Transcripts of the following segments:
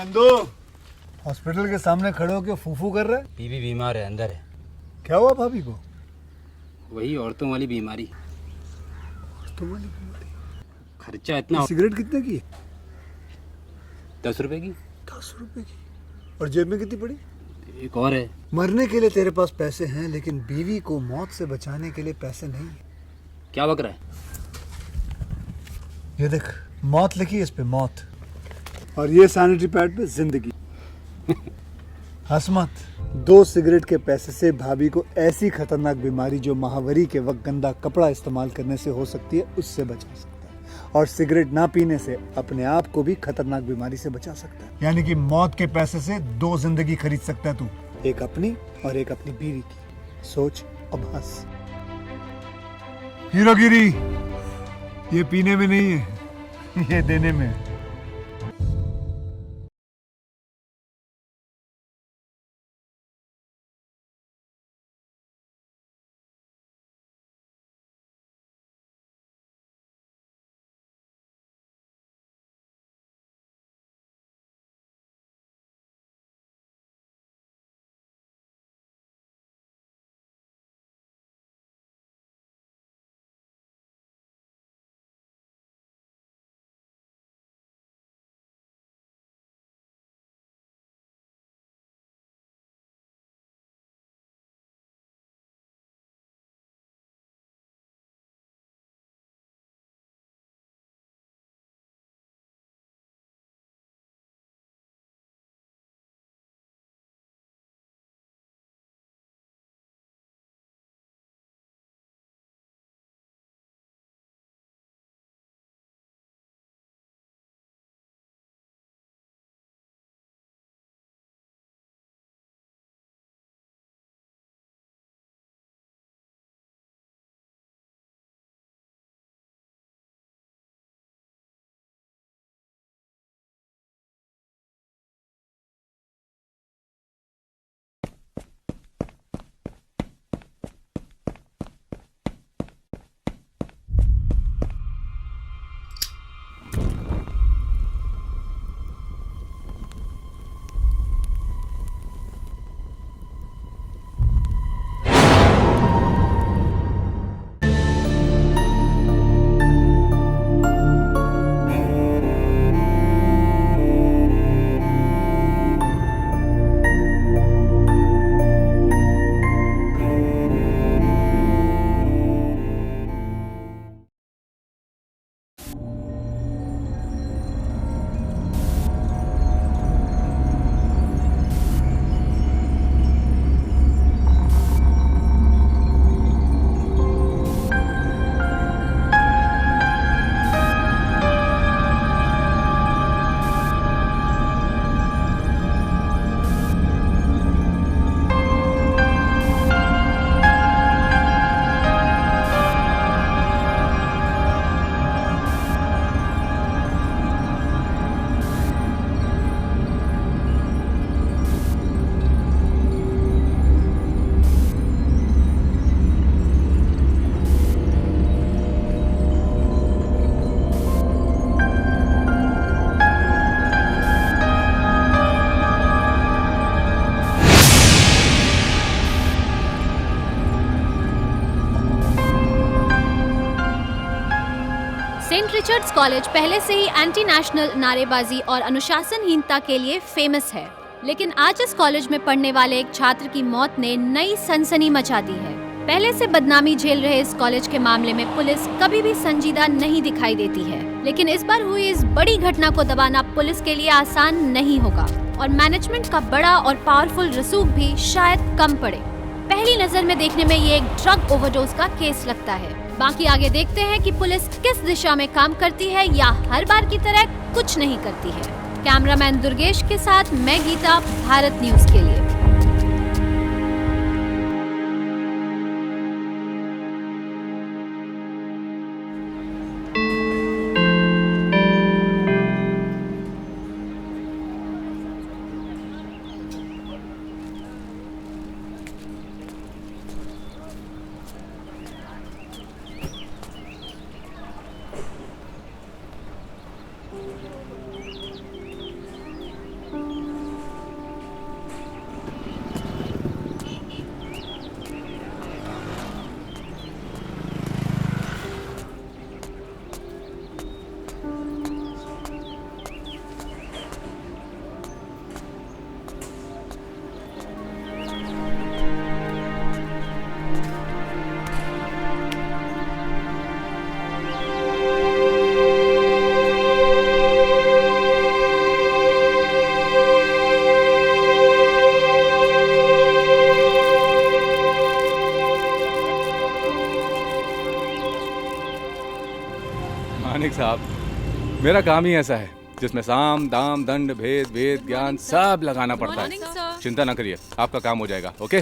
Nandu, hospital के सामने खड़े होकर फूफू कर रहा है। बीवी बीमार है, अंदर है। क्या हुआ भाभी को? वही औरतों वाली बीमारी। औरतों वाली बीमारी? खर्चा इतना। सिगरेट कितने की? 10 रुपए की। 10 रुपए की? और जेब में कितनी पड़ी? एक और है। मरने के लिए तेरे पास पैसे हैं, लेकिन बीवी को मौत से बचाने के लिए पैसे नहीं है। क्या बक रहा है? ये देख, मौत लिखी है इस पे, मौत। और ये सैनिटरी पैड पे जिंदगी। हंस मत। 2 सिगरेट के पैसे से भाभी को ऐसी खतरनाक बीमारी जो महावरी के वक्त गंदा कपड़ा इस्तेमाल करने से हो सकती है, उससे बचा सकता है। और सिगरेट ना पीने से अपने आप को भी खतरनाक बीमारी से बचा सकता है। यानी कि मौत के पैसे से 2 जिंदगी खरीद सकता है तू, एक अपनी और एक अपनी बीवी की। सोच अब हंस। हीरोगिरी ये पीने में नहीं है, ये देने में है। सेंट रिचर्ड्स कॉलेज पहले से ही एंटी नेशनल नारेबाजी और अनुशासनहीनता के लिए फेमस है, लेकिन आज इस कॉलेज में पढ़ने वाले एक छात्र की मौत ने नई सनसनी मचा दी है। पहले से बदनामी झेल रहे इस कॉलेज के मामले में पुलिस कभी भी संजीदा नहीं दिखाई देती है, लेकिन इस बार हुई इस बड़ी घटना को दबाना पुलिस के लिए आसान नहीं होगा और मैनेजमेंट का बड़ा और पावरफुल रसूख भी शायद कम पड़े। पहली नजर में देखने में ये एक ड्रग ओवरडोज का केस लगता है। बाकी आगे देखते हैं कि पुलिस किस दिशा में काम करती है या हर बार की तरह कुछ नहीं करती है। कैमरामैन दुर्गेश के साथ मैं गीता, भारत न्यूज के लिए। मेरा काम ही ऐसा है जिसमें साम दाम दंड भेद वेद ज्ञान सब लगाना पड़ता है। चिंता ना करिए, आपका काम हो जाएगा। Okay,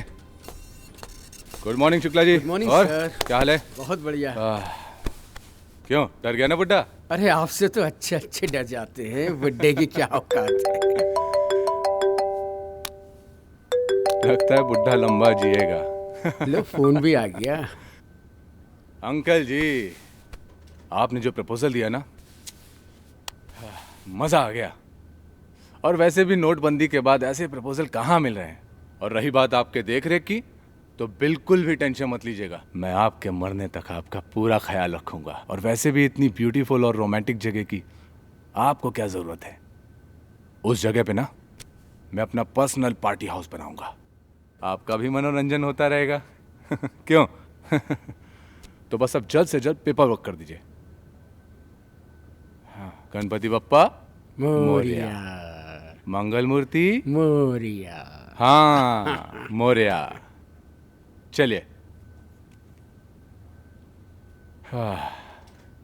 good morning Shukla ji. Morning और सर। क्या हाल है? बहुत बढ़िया। क्यों डर गया ना बुड्ढा? अरे आपसे तो अच्छे अच्छे डर जाते हैं, बुड्ढे की क्या औकात है। लगता है बुड्ढा लंबा जिएगा। लो फोन भी आ गया। अंकल जी, आपने जो प्रपोजल दिया ना, मजा आ गया। और वैसे भी नोटबंदी के बाद ऐसे प्रपोजल कहाँ मिल रहे हैं। और रही बात आपके देख रेख की, तो बिल्कुल भी टेंशन मत लीजिएगा, मैं आपके मरने तक आपका पूरा ख्याल रखूंगा। और वैसे भी इतनी ब्यूटीफुल और रोमांटिक जगह की आपको क्या जरूरत है? उस जगह पे ना मैं अपना पर्सनल पार्टी हाउस बनाऊंगा, आपका भी मनोरंजन होता रहेगा। क्यों? तो बस अब जल्द से जल्द पेपर वर्क कर दीजिए। हाँ, गणपति बप्पा मोरिया मंगल मूर्ति मोरिया। हाँ मोरिया। चलिए। हाँ,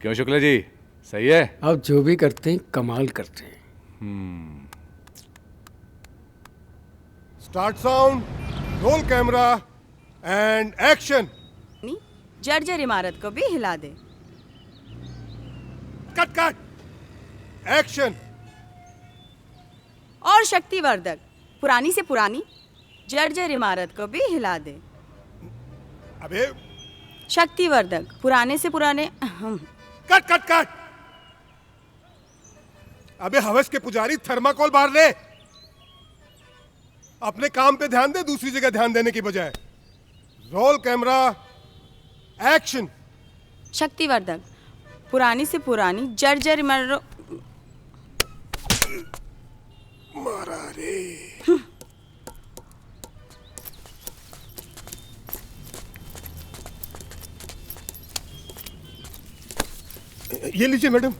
क्यों शुक्ला जी, सही है? अब जो भी करते हैं कमाल करते हैं। Start sound, roll camera and action. जर्जर इमारत को भी हिला दे। Cut cut, action. और शक्तिवर्धक, पुरानी से पुरानी जर्जर इमारत को भी हिला दे। अबे शक्तिवर्धक, पुराने से पुराने कट कट कट। अबे हवस के पुजारी, थर्माकोल बाहर ले। अपने काम पे ध्यान दे, दूसरी जगह ध्यान देने की बजाय। Roll camera action. शक्तिवर्धक, पुरानी से पुरानी जर्जर इमारत। मारा रे। ये लीजिए मैडम।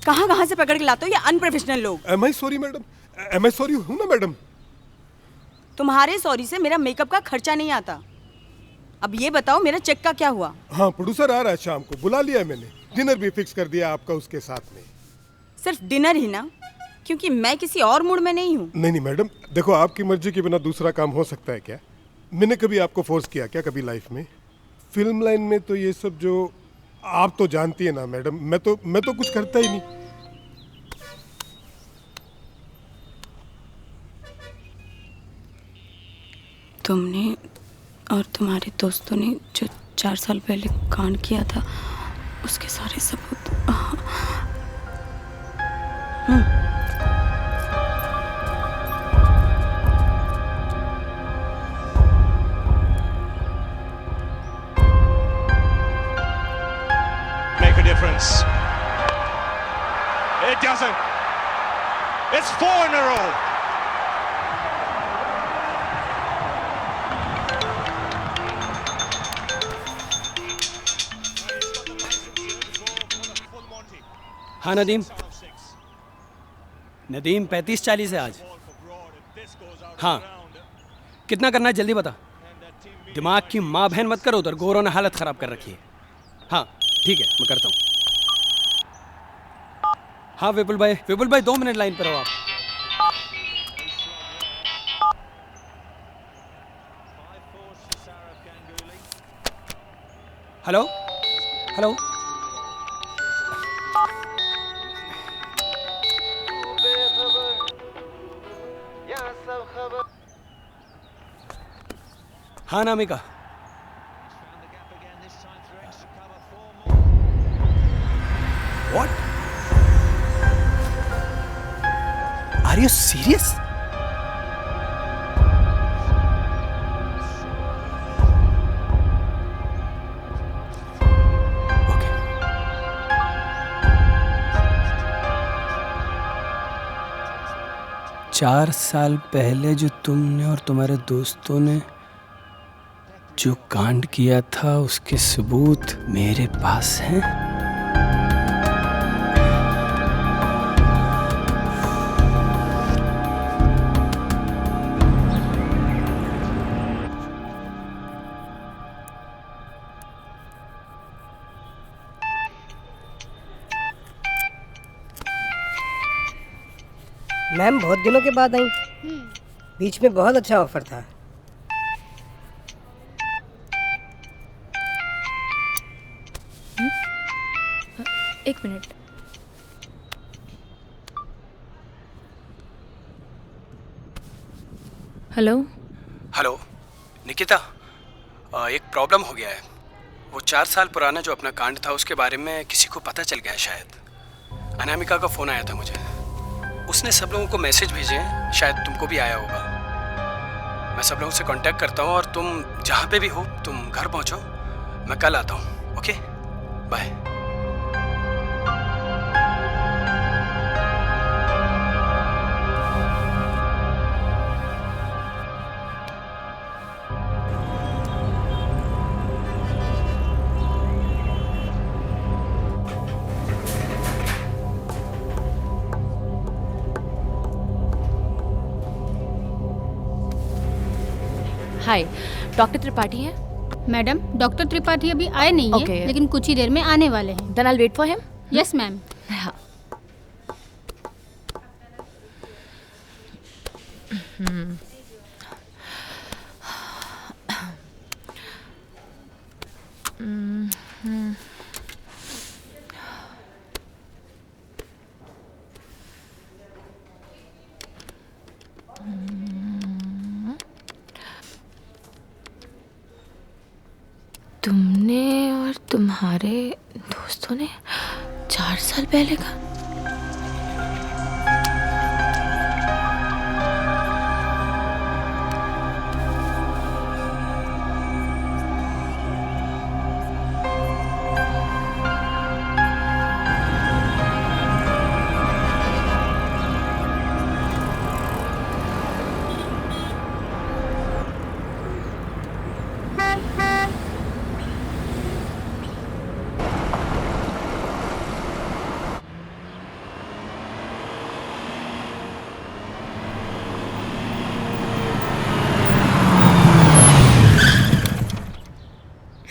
कहाँ कहाँ से पकड़ के लाते हो ये अनप्रोफेशनल लोग। Am I sorry madam, am I sorry हूँ ना मैडम। तुम्हारे सॉरी से मेरा मेकअप का खर्चा नहीं आता। अब ये बताओ मेरा चेक का क्या हुआ? हाँ, प्रोड्यूसर आ रहा है शाम को, बुला लिया है मैंने। डिनर भी फिक्स कर दिया आपका उसके साथ में। सिर्फ डिनर ही ना, क्योंकि मैं किसी और मूड में नहीं हूँ। नहीं नहीं मैडम, देखो आपकी मर्जी के बिना दूसरा काम हो सकता है क्या? मैंने कभी आपको फोर्स किया क्या कभी लाइफ में? फिल्म लाइन में तो ये सब जो आप तो जानती है ना मैडम, मैं तो कुछ करता ही नहीं। तुमने और तुम्हारे दोस्तों ने जो 4 साल पहले कांड किया था, उसके सारे सबूत। Make a difference. It doesn't. It's 4 in a row. हाँ नदीम, नदीम 35-40 है आज। हाँ, कितना करना है जल्दी बता। दिमाग की माँ बहन मत करो, उधर गोरों ने हालत खराब कर रखी है। हाँ ठीक है, मैं करता हूँ। हाँ विपुल भाई 2 मिनट लाइन पर रहो आप। हेलो हेलो, हाँ नामिका। What? Are you serious? Okay. 4 साल पहले जो तुमने और तुम्हारे दोस्तों ने जो कांड किया था, उसके सबूत मेरे पास हैं। मैम बहुत दिनों के बाद आई। बीच में बहुत अच्छा ऑफर था। एक मिनट। हेलो। हेलो निकिता, एक प्रॉब्लम हो गया है। वो 4 साल पुराना जो अपना कांड था उसके बारे में किसी को पता चल गया है शायद। अनामिका का फ़ोन आया था मुझे, उसने सब लोगों को मैसेज भेजे हैं, शायद तुमको भी आया होगा। मैं सब लोगों से कांटेक्ट करता हूँ और तुम जहाँ पे भी हो तुम घर पहुँचो, मैं कल आता हूँ। Okay bye. Hi, doctor Tripathi हैं? मैडम, डॉक्टर त्रिपाठी अभी आए नहीं Okay. हैं, लेकिन कुछ ही देर में आने वाले हैं। Then I will wait for him. Yes ma'am. हाँ। तुमने और तुम्हारे दोस्तों ने 4 साल पहले का?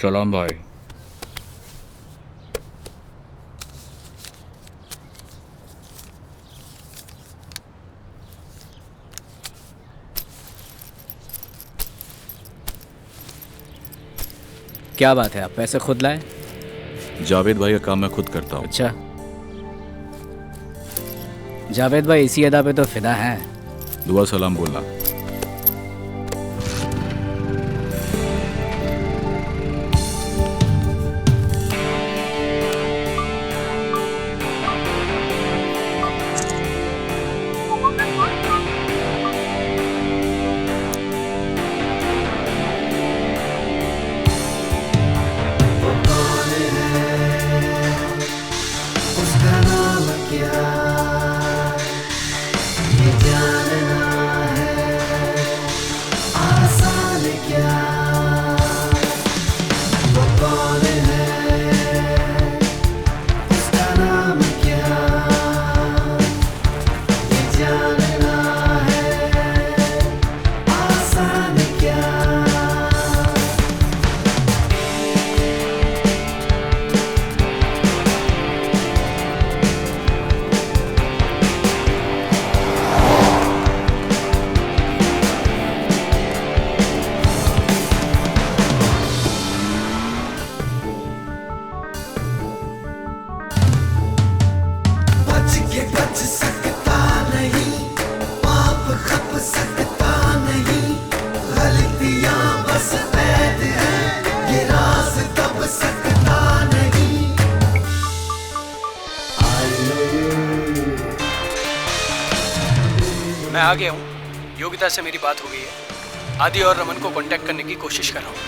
सलाम भाई। क्या बात है, आप पैसे खुद लाए? जावेद भाई का काम मैं खुद करता हूँ। अच्छा, जावेद भाई इसी अदा पे तो फिदा हैं। दुआ सलाम बोलना। मैं आ गया हूँ। योगिता से मेरी बात हो गई है। आदि और रमन को कांटेक्ट करने की कोशिश कर रहा हूँ।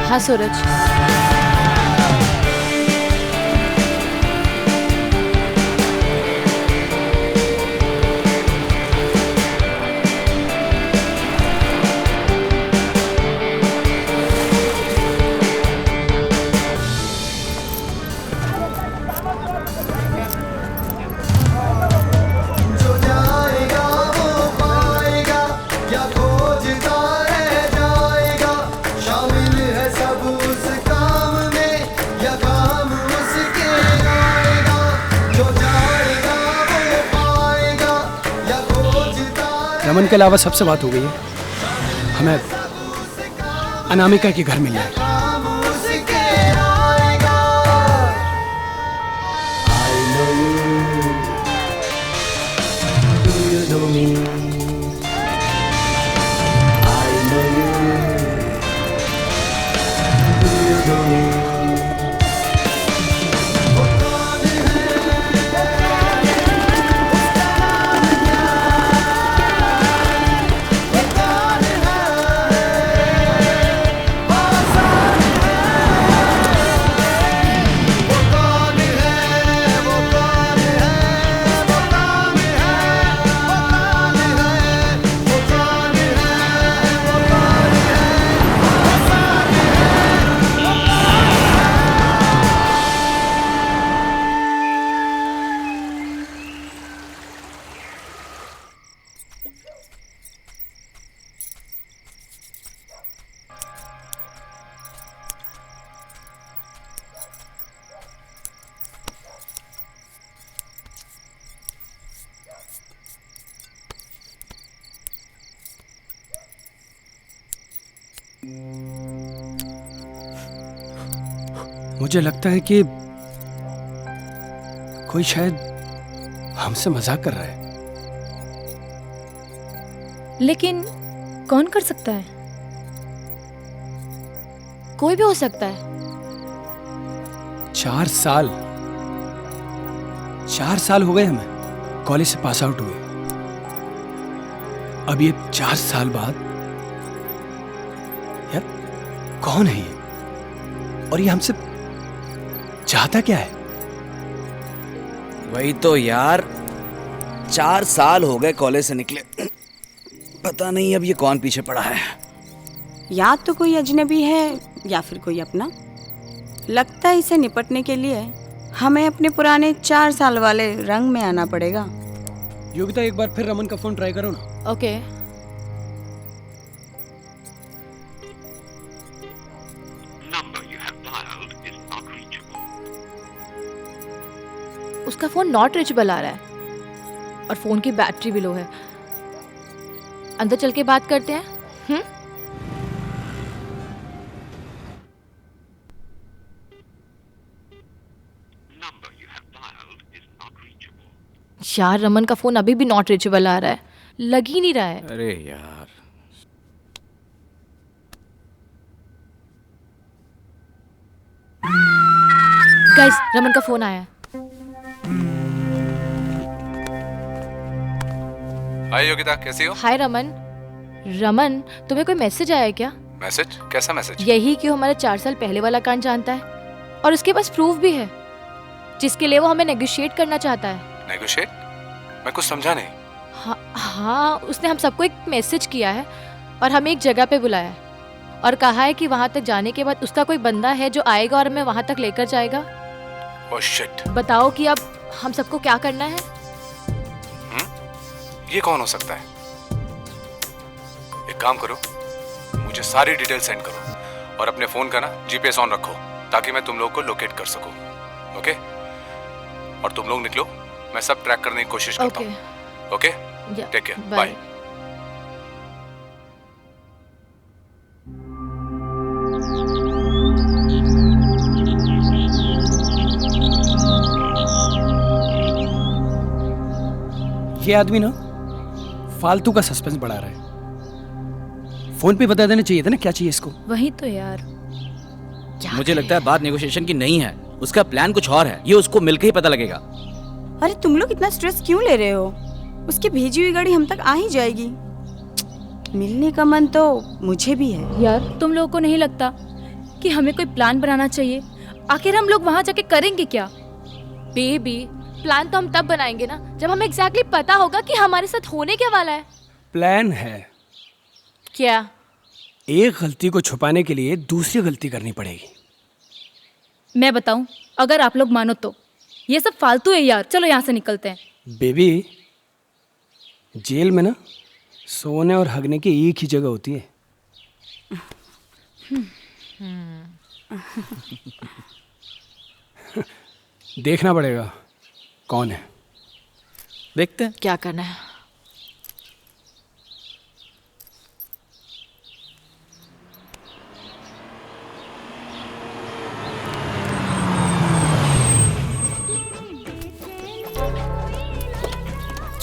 हाँ सूरज। रमन के अलावा सबसे बात हो गई है। हमें अनामिका के घर मिलना है। मुझे लगता है कि कोई शायद हमसे मजाक कर रहा है। लेकिन कौन कर सकता है? कोई भी हो सकता है। 4 साल हो गए हमें कॉलेज से पास आउट हुए। अब ये 4 साल बाद यार कौन है ये, और ये हमसे चाहता क्या है? वही तो यार, 4 साल हो गए कॉलेज से निकले, पता नहीं अब ये कौन पीछे पड़ा है। या तो कोई अजनबी है या फिर कोई अपना। लगता है इसे निपटने के लिए हमें अपने पुराने 4 साल वाले रंग में आना पड़ेगा। योगिता, एक बार फिर रमन का फोन ट्राई करो ना। ओके। उसका फोन नॉट रीचेबल आ रहा है और फोन की बैटरी भी लो है। अंदर चल के बात करते हैं। यार रमन का फोन अभी भी नॉट रीचेबल आ रहा है, लग ही नहीं रहा है। अरे यार, गाइस, रमन का फोन आया है। हाय योगिता, कैसी हो? हाय रमन। रमन, तुम्हें कोई मैसेज आया है क्या? मैसेज? कैसा मैसेज? यही कि वो हमारे 4 साल पहले वाला कांड जानता है और उसके पास प्रूफ भी है जिसके लिए वो हमें नेगोशिएट करना चाहता है। नेगोशिएट? मैं कुछ समझा नहीं। हाँ, उसने हम सबको एक मैसेज किया है और हमें एक जगह पे बुलाया है और कहा है कि वहाँ तक जाने के बाद उसका कोई बंदा है जो आएगा और हमें वहाँ तक लेकर जाएगा। Oh shit. बताओ कि अब हम सबको क्या करना है? ये कौन हो सकता है? एक काम करो, मुझे सारी डिटेल सेंड करो और अपने फोन का ना जीपीएस ऑन रखो ताकि मैं तुम लोग को लोकेट कर सकूं। ओके? और तुम लोग निकलो, मैं सब ट्रैक करने की कोशिश करता हूँ। ओके? Take care, bye. ये आदमी ना फालतू का सस्पेंस बढ़ा रहा है। फोन पे बता देना चाहिए था ना क्या चाहिए इसको। वही तो यार, मुझे लगता है बात नेगोशिएशन की नहीं है, उसका प्लान कुछ और है। ये उसको मिलकर ही पता लगेगा। अरे तुम लोग इतना स्ट्रेस क्यों ले रहे हो? उसकी भेजी हुई गाड़ी हम तक आ ही जाएगी। मिलने का मन तो मुझे भी है। यार तुम लोगों को नहीं लगता कि हमें कोई प्लान बनाना चाहिए? आखिर हम लोग वहाँ जाके करेंगे क्या? बेबी, प्लान तो हम तब बनाएंगे ना जब हमें एग्जैक्टली पता होगा कि हमारे साथ होने क्या वाला है। प्लान है क्या? एक गलती को छुपाने के लिए दूसरी गलती करनी पड़ेगी। मैं बताऊं, अगर आप लोग मानो तो ये सब फालतू है यार। चलो यहाँ से निकलते हैं। बेबी, जेल में ना सोने और हगने की एक ही जगह होती है। देखना पड़ेगा कौन है। देखते हैं क्या करना है।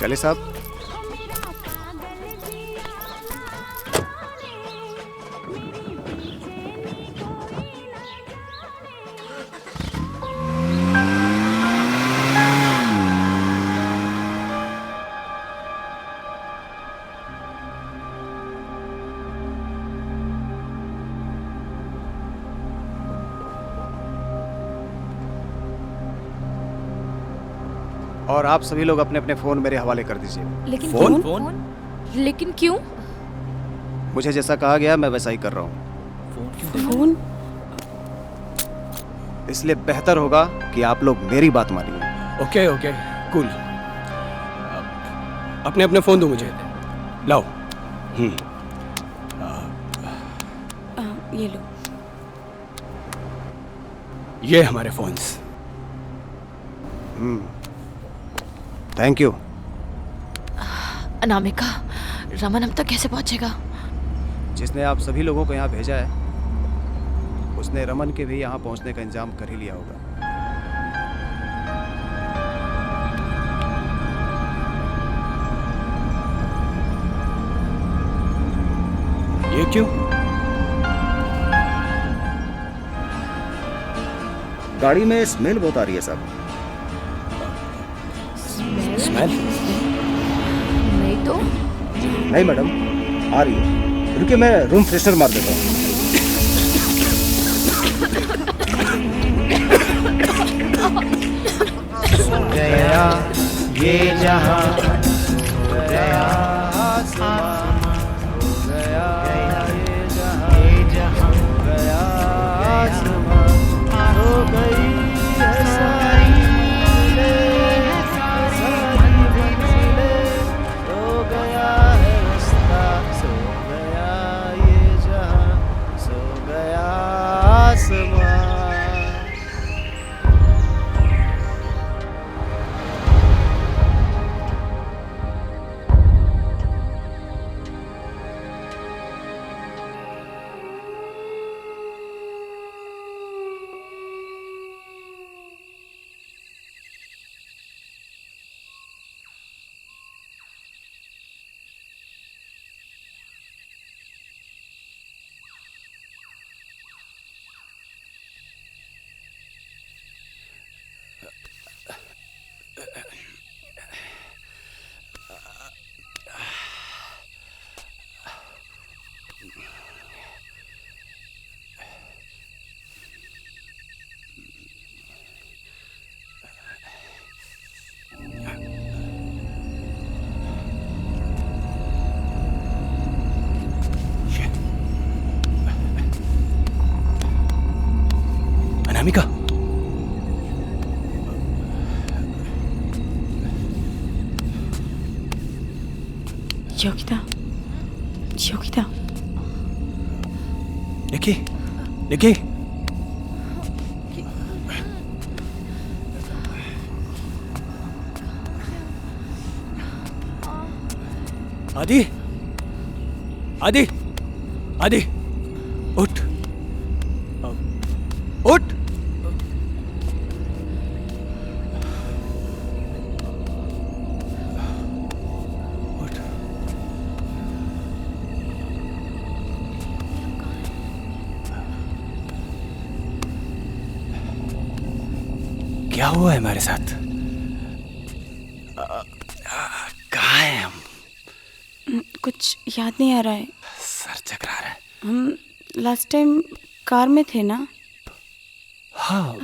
चले साहब। और आप सभी लोग अपने अपने फोन मेरे हवाले कर दीजिए। लेकिन फोन? फोन? लेकिन क्यों? मुझे जैसा कहा गया मैं वैसा ही कर रहा हूँ। फोन? इसलिए बेहतर होगा कि आप लोग मेरी बात मानिए। Okay okay cool. अपने अपने फोन दो मुझे। लाओ। ये लो। ये हमारे phones. Thank you. Anamika, Raman हम तक कैसे पहुंचेगा? जिसने आप सभी लोगों को यहाँ भेजा है उसने रमन के भी यहाँ पहुँचने का इंतजाम कर ही लिया होगा। ये क्यों? गाड़ी में स्मेल बहुत आ रही है साहब। स्मेल? नहीं तो। नहीं मैडम, आ रही है। रुकिए मैं रूम फ्रेशनर मार देता हूँ। गया ये जहां गया आसमां गया ये जहां गया आसमां हो गई है सारी मंजिलें हो गया है रास्ता सो गया ये जहां सो गया आसमां। अनामिका, योगिता, योगिता, निकी, निकी, आदि, आदि, आदि, उठ, उठ। क्या हुआ है हमारे साथ? कहाँ हैं हम? कुछ याद नहीं आ रहा है। सर चकरा रहा है। हम लास्ट टाइम कार में थे ना? हाँ।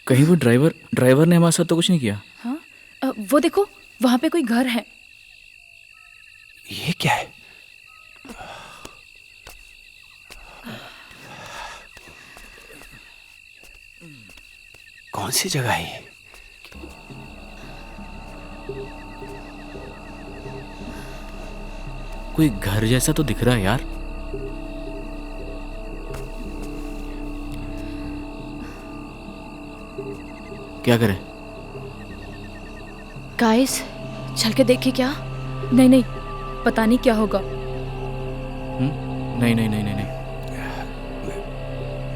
कहीं वो ड्राइवर ने हमारे साथ तो कुछ नहीं किया? हाँ, वो देखो वहां पे कोई घर है। ये क्या है? कौन सी जगह है ये? कोई घर जैसा तो दिख रहा है यार। क्या करें? गाइस, चल के देखें क्या? नहीं नहीं, पता नहीं क्या होगा। नहीं नहीं नहीं नहीं नहीं,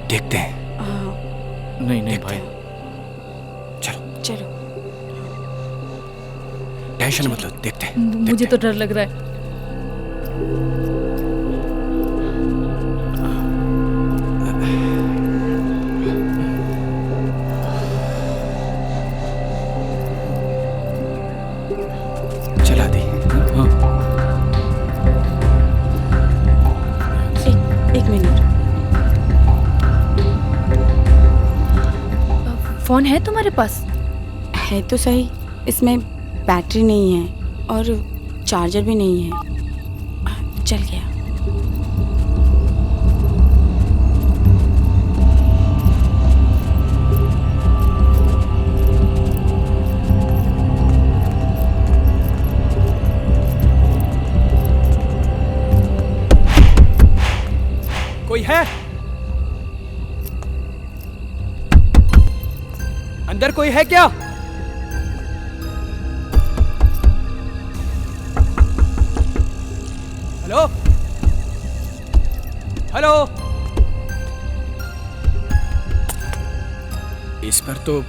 देखते हैं। नहीं नहीं भाई, चलो। टेंशन मत लो, देखते हैं। मुझे तो डर लग रहा है। चला दी। हाँ। एक मिनट। फोन है तुम्हारे पास? है तो सही, इसमें बैटरी नहीं है और चार्जर भी नहीं है। चल गया। कोई है? अंदर कोई है क्या? Hello hello. इस पर तो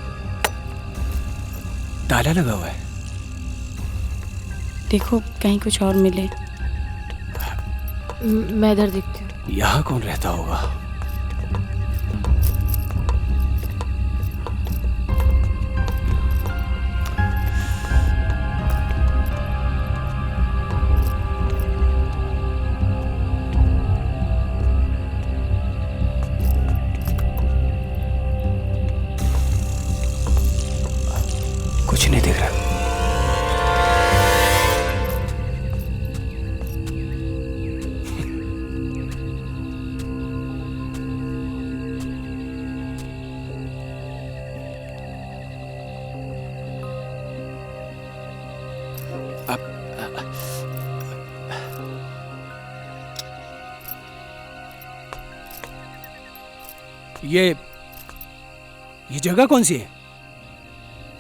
ताला लगा हुआ है। देखो कहीं कुछ और मिले। मैं इधर देखती हूँ। यहाँ कौन रहता होगा? कुछ नहीं दिख रहा। ये जगह कौन सी है?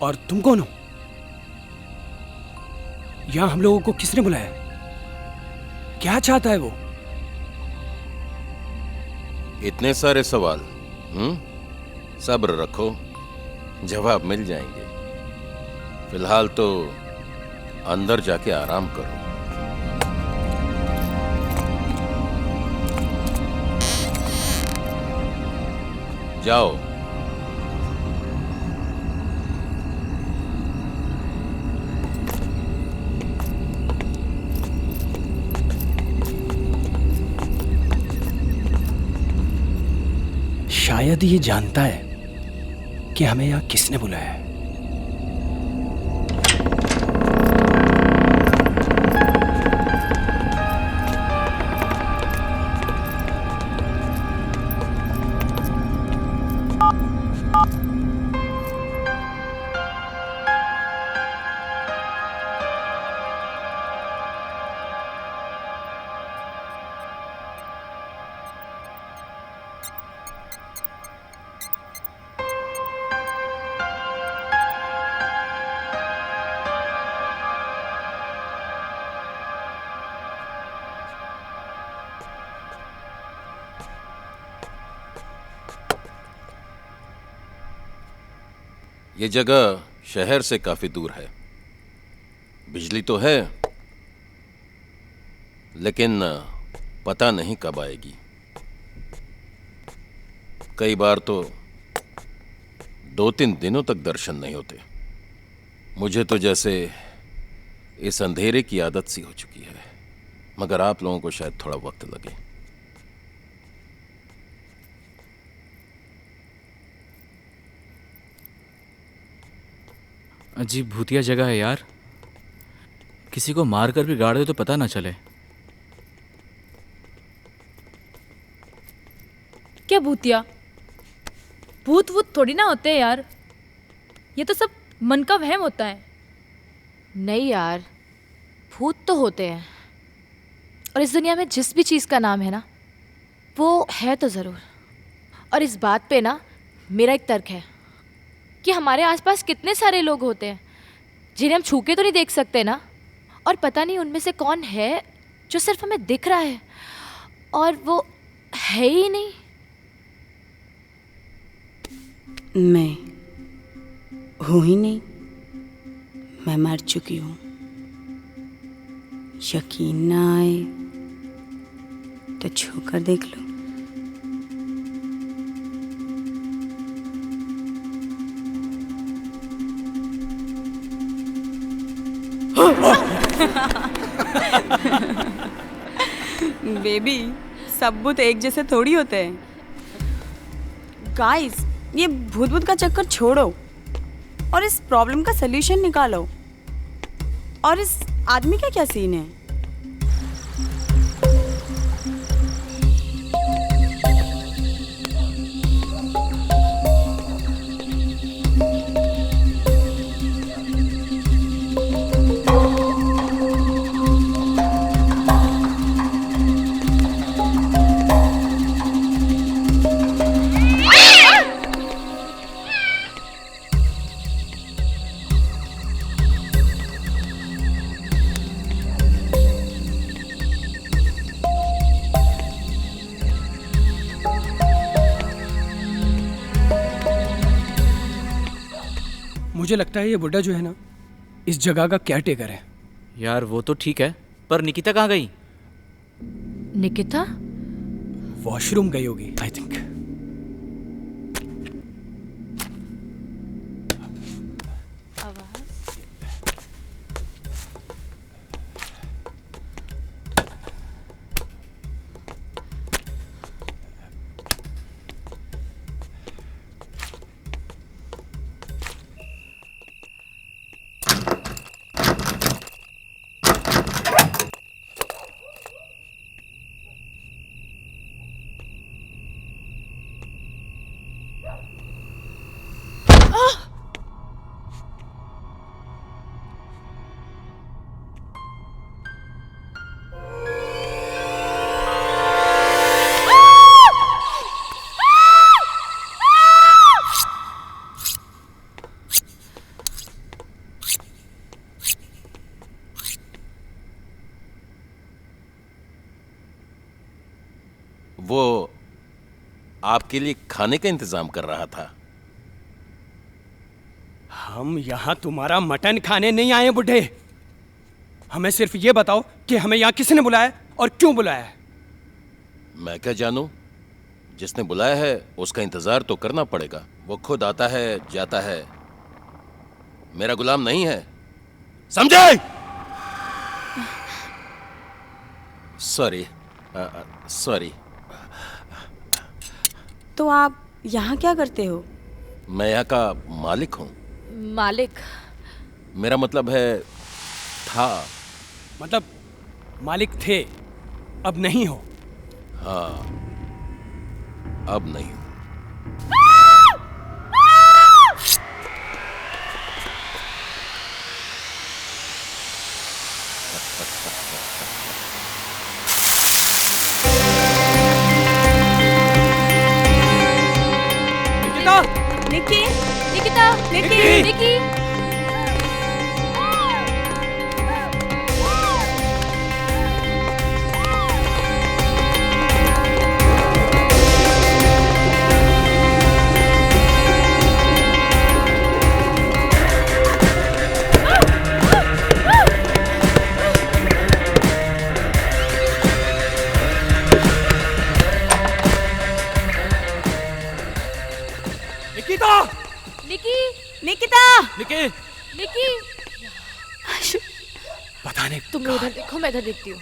और तुम कौन हो? यहां हम लोगों को किसने बुलाया? क्या चाहता है वो? इतने सारे सवाल। सब्र रखो, जवाब मिल जाएंगे। फिलहाल तो अंदर जाके आराम करो। जाओ। शायद ये जानता है कि हमें यहाँ किसने बुलाया है। ये जगह शहर से काफी दूर है। बिजली तो है, लेकिन पता नहीं कब आएगी। कई बार तो 2-3 दिनों तक दर्शन नहीं होते। मुझे तो जैसे इस अंधेरे की आदत सी हो चुकी है, मगर आप लोगों को शायद थोड़ा वक्त लगे। अजीब भूतिया जगह है यार। किसी को मार कर भी गाड़ दे तो पता ना चले। क्या भूतिया? भूत वूत थोड़ी ना होते हैं यार। ये तो सब मन का वहम होता है। नहीं यार, भूत तो होते हैं। और इस दुनिया में जिस भी चीज़ का नाम है ना, वो है तो ज़रूर। और इस बात पे ना मेरा एक तर्क है कि हमारे आसपास कितने सारे लोग होते हैं जिन्हें हम छू के तो नहीं देख सकते ना, और पता नहीं उनमें से कौन है जो सिर्फ हमें दिख रहा है और वो है ही नहीं। मैं हूँ ही नहीं, मैं मर चुकी हूँ। यकीन ना आए तो छूकर देख लो। बेबी, सब भूत एक जैसे थोड़ी होते हैं। गाइस, ये भूत भूत का चक्कर छोड़ो और इस प्रॉब्लम का सलूशन निकालो। और इस आदमी का क्या सीन है? मुझे लगता है ये बुड्ढा जो है ना, इस जगह का केयर टेकर है। यार वो तो ठीक है, पर निकिता कहाँ गई? निकिता? वॉशरूम गई होगी आई थिंक। वो आपके लिए खाने का इंतजाम कर रहा था। हम यहाँ तुम्हारा मटन खाने नहीं आए बुढ़े। हमें सिर्फ ये बताओ कि हमें यहाँ किसने बुलाया और क्यों बुलाया है। मैं क्या जानूं? जिसने बुलाया है उसका इंतजार तो करना पड़ेगा। वो खुद आता है जाता है, मेरा गुलाम नहीं है, समझे? Sorry sorry. तो आप यहाँ क्या करते हो? मैं यहाँ का मालिक हूँ। मालिक? मेरा मतलब है था। मतलब मालिक थे, अब नहीं हो? हाँ, अब नहीं हूँ। निकी, निकिता, निकी, निकी। निकिता! निकी! निकिता! निकी! निकी! पता नहीं। तुम लोग इधर देखो, मैं इधर देखती हूँ।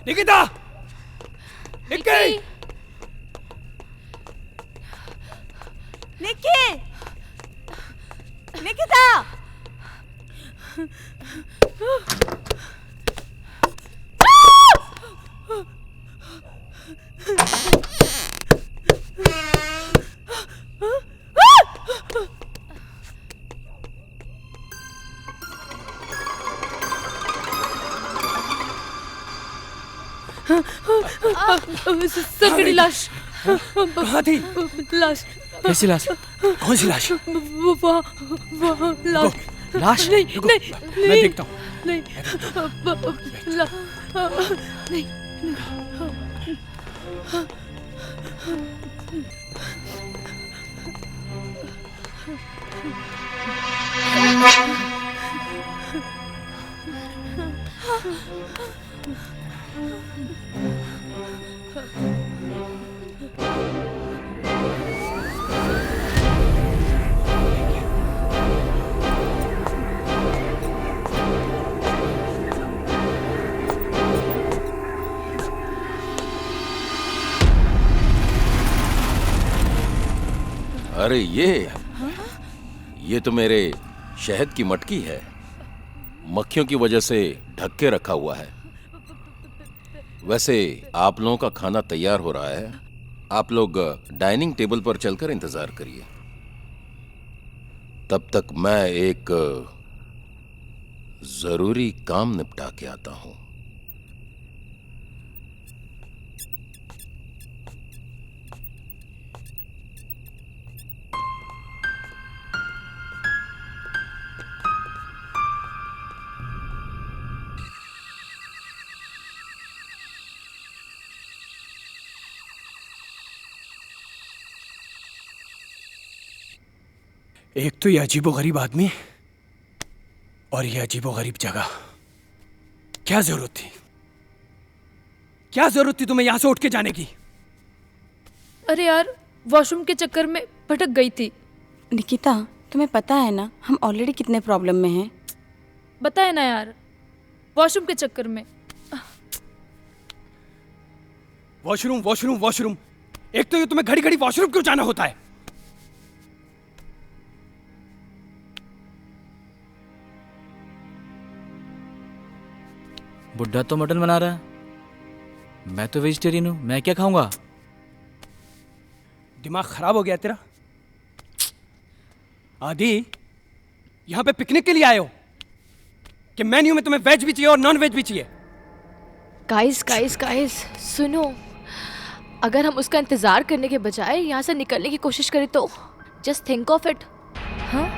निकिता! निकी! निकी! निकिता! सकड़ी लाश। कहाँ थी? लाश। कैसी लाश? कौन सी लाश? वहाँ लाश। लाश? नहीं, नहीं, मैं देखता हूँ। नहीं, नहीं, अरे ये तो मेरे शहद की मटकी है। मक्खियों की वजह से ढक के रखा हुआ है। वैसे आप लोगों का खाना तैयार हो रहा है, आप लोग डाइनिंग टेबल पर चलकर इंतजार करिए। तब तक मैं एक जरूरी काम निपटा के आता हूं। एक तो ये अजीबोगरीब आदमी और ये अजीबोगरीब जगह। क्या जरूरत थी, क्या जरूरत थी तुम्हें यहां से उठ के जाने की? अरे यार, वॉशरूम के चक्कर में भटक गई थी। निकिता, तुम्हें पता है ना हम ऑलरेडी कितने प्रॉब्लम में हैं। बताए ना यार, वॉशरूम के चक्कर में। वॉशरूम वॉशरूम वॉशरूम, एक तो ये तुम्हें घड़ी घड़ी वॉशरूम क्यों जाना होता है? बुड्ढा तो मटन बना रहा है, मैं तो वेजिटेरियन हूं, मैं क्या खाऊंगा? दिमाग खराब हो गया तेरा? आदि, यहां पे पिकनिक के लिए आए हो कि मेन्यू में तुम्हें वेज भी चाहिए और नॉन वेज भी चाहिए? गाइस गाइस गाइस सुनो, अगर हम उसका इंतजार करने के बजाय यहाँ से निकलने की कोशिश करें तो जस्ट थिंक ऑफ इट। हाँ?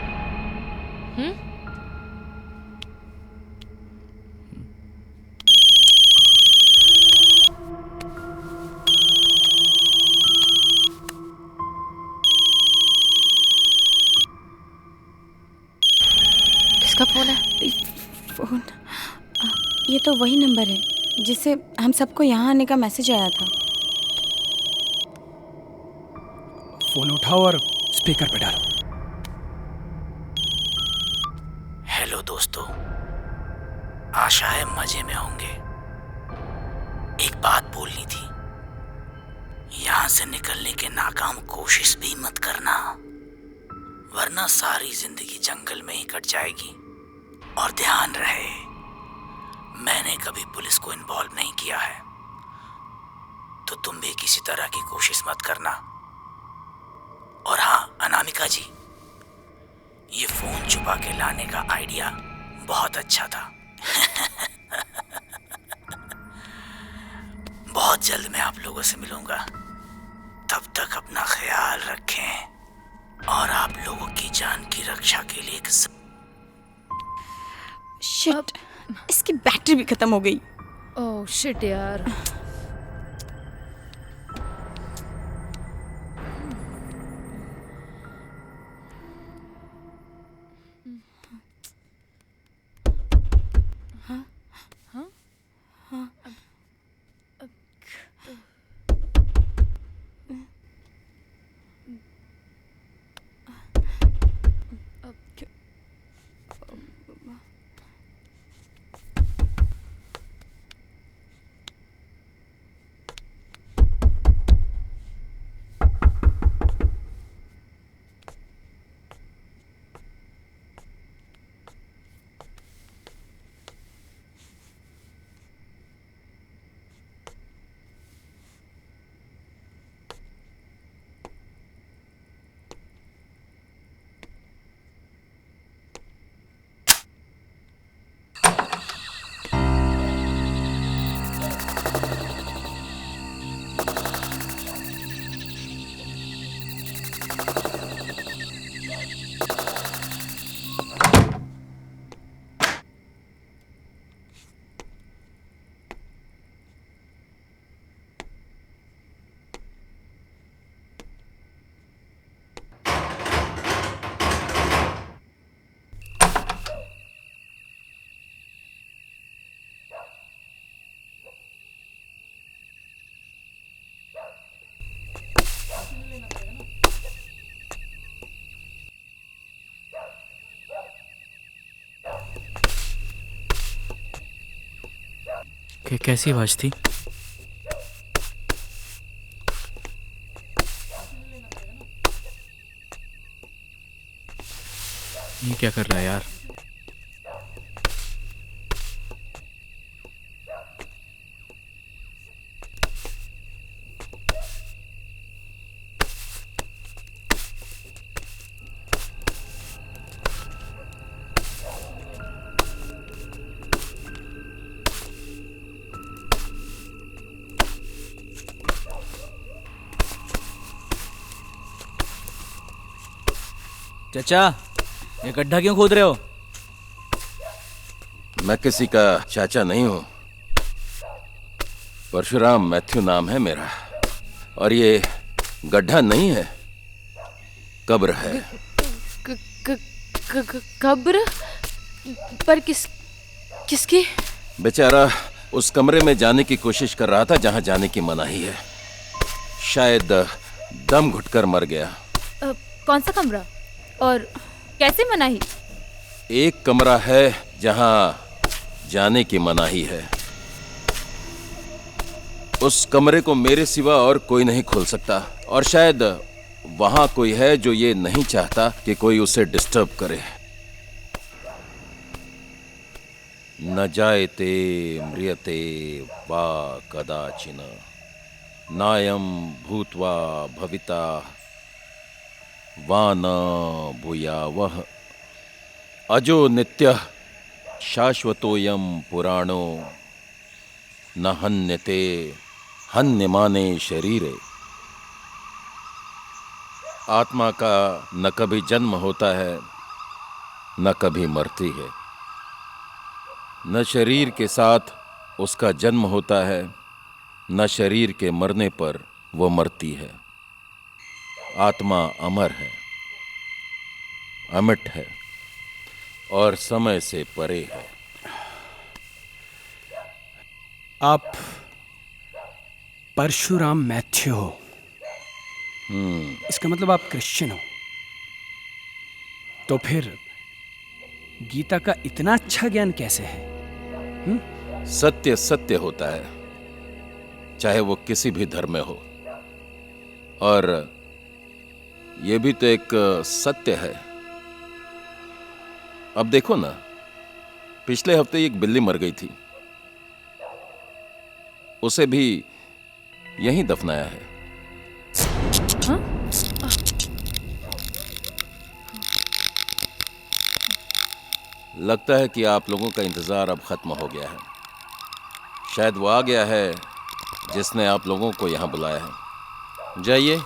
किसका फोन है? फोन? ये तो वही नंबर है जिससे हम सबको यहाँ आने का मैसेज आया था। फोन उठाओ और स्पीकर पे डालो। हेलो दोस्तों, आशा है मजे में होंगे। एक बात बोलनी थी, यहाँ से निकलने के नाकाम कोशिश भी मत करना, वरना सारी जिंदगी जंगल में ही कट जाएगी। और ध्यान रहे, मैंने कभी पुलिस को इन्वॉल्व नहीं किया है, तो तुम भी किसी तरह की कोशिश मत करना। और हाँ अनामिका जी, ये फोन छुपा के लाने का आइडिया बहुत अच्छा था। बहुत जल्द मैं आप लोगों से मिलूंगा, तब तक अपना ख्याल रखें और आप लोगों की जान की रक्षा के लिए शिट, इसकी बैटरी भी खत्म हो गई। ओह शिट यार। कैसी आवाज थी? ये क्या कर रहा है यार? चाचा, ये गड्ढा क्यों खोद रहे हो? मैं किसी का चाचा नहीं हूं। परशुराम मैथ्यू नाम है मेरा। और ये गड्ढा नहीं है, कब्र है। कब्र? पर किसकी? बेचारा उस कमरे में जाने की कोशिश कर रहा था जहां जाने की मनाही है। शायद दम घुटकर मर गया। कौन सा कमरा और कैसे मनाही? एक कमरा है जहां जाने की मनाही है। उस कमरे को मेरे सिवा और कोई नहीं खोल सकता। और शायद वहां कोई है जो ये नहीं चाहता कि कोई उसे डिस्टर्ब करे। न जायते म्रियते वा कदाचिन नायम भूत्वा भविता वा न भूयावः अजो नित्यः शाश्वतोऽयं पुराणो न हन्यते हन्यमाने शरीरे। आत्मा का न कभी जन्म होता है न कभी मरती है। न शरीर के साथ उसका जन्म होता है न शरीर के मरने पर वो मरती है। आत्मा अमर है, अमिट है और समय से परे है। आप परशुराम मैथ्यू हो। इसका मतलब आप क्रिश्चियन हो। तो फिर गीता का इतना अच्छा ज्ञान कैसे है? सत्य सत्य होता है, चाहे वो किसी भी धर्म में हो। और ये भी तो एक सत्य है। अब देखो ना, पिछले हफ्ते एक बिल्ली मर गई थी, उसे भी यहीं दफनाया है। हाँ? लगता है कि आप लोगों का इंतजार अब खत्म हो गया है। शायद वो आ गया है जिसने आप लोगों को यहां बुलाया है। जाइए,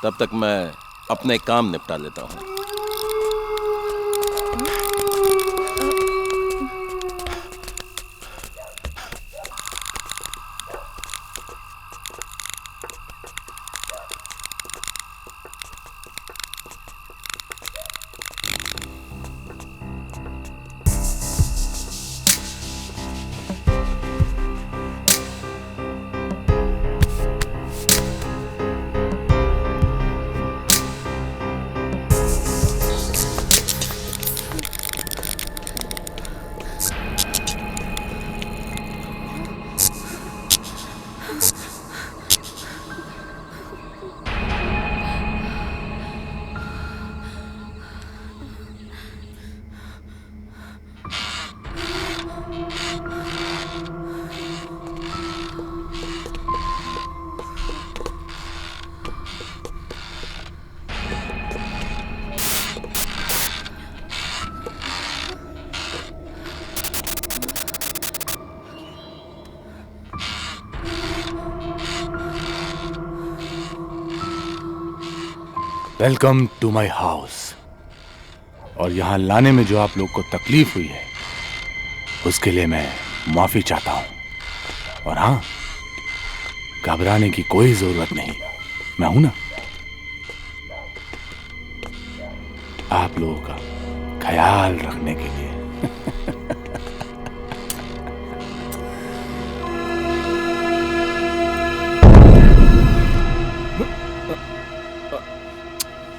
तब तक मैं अपने काम निपटा लेता हूं। Welcome to my house. और यहां लाने में जो आप लोग को तकलीफ हुई है उसके लिए मैं माफी चाहता हूं। और हां, घबराने की कोई जरूरत नहीं, मैं हूं ना। आप लोगों का ख्याल रखने के लिए।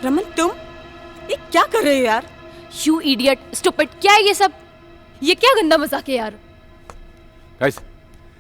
रमन, तुम ये क्या कर रहे हो यार? You idiot, stupid, क्या है ये सब? ये क्या गंदा मजाक है यार? गाइस,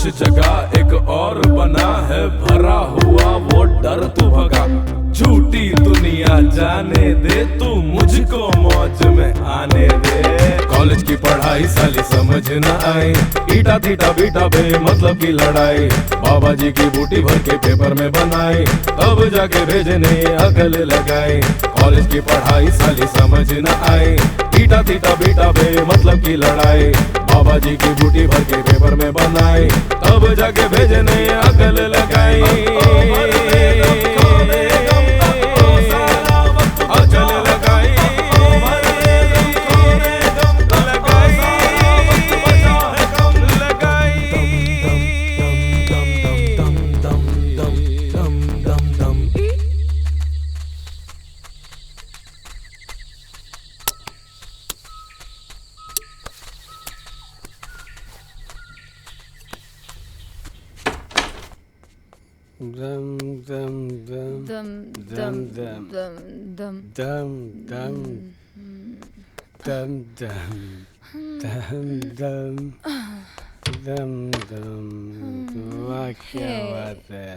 होश जगा एक और बना है भरा हुआ वो डर तू भगा झूठी दुनिया जाने दे तू मुझको मौज में आने दे कॉलेज की पढ़ाई साली समझ न आई ईटा थीटा बीटा बे मतलब की लड़ाई बाबा जी की बूटी भर के पेपर में बनाई तब जाके भेजने अकल लगाई कॉलेज की पढ़ाई साली समझ न आई ईटा थीटा बीटा बे मतलब की लड़ाई बाबा जी की बूटी भर के पेपर में बनाई तब जाके भेजने अकल लगाई क्या बात है?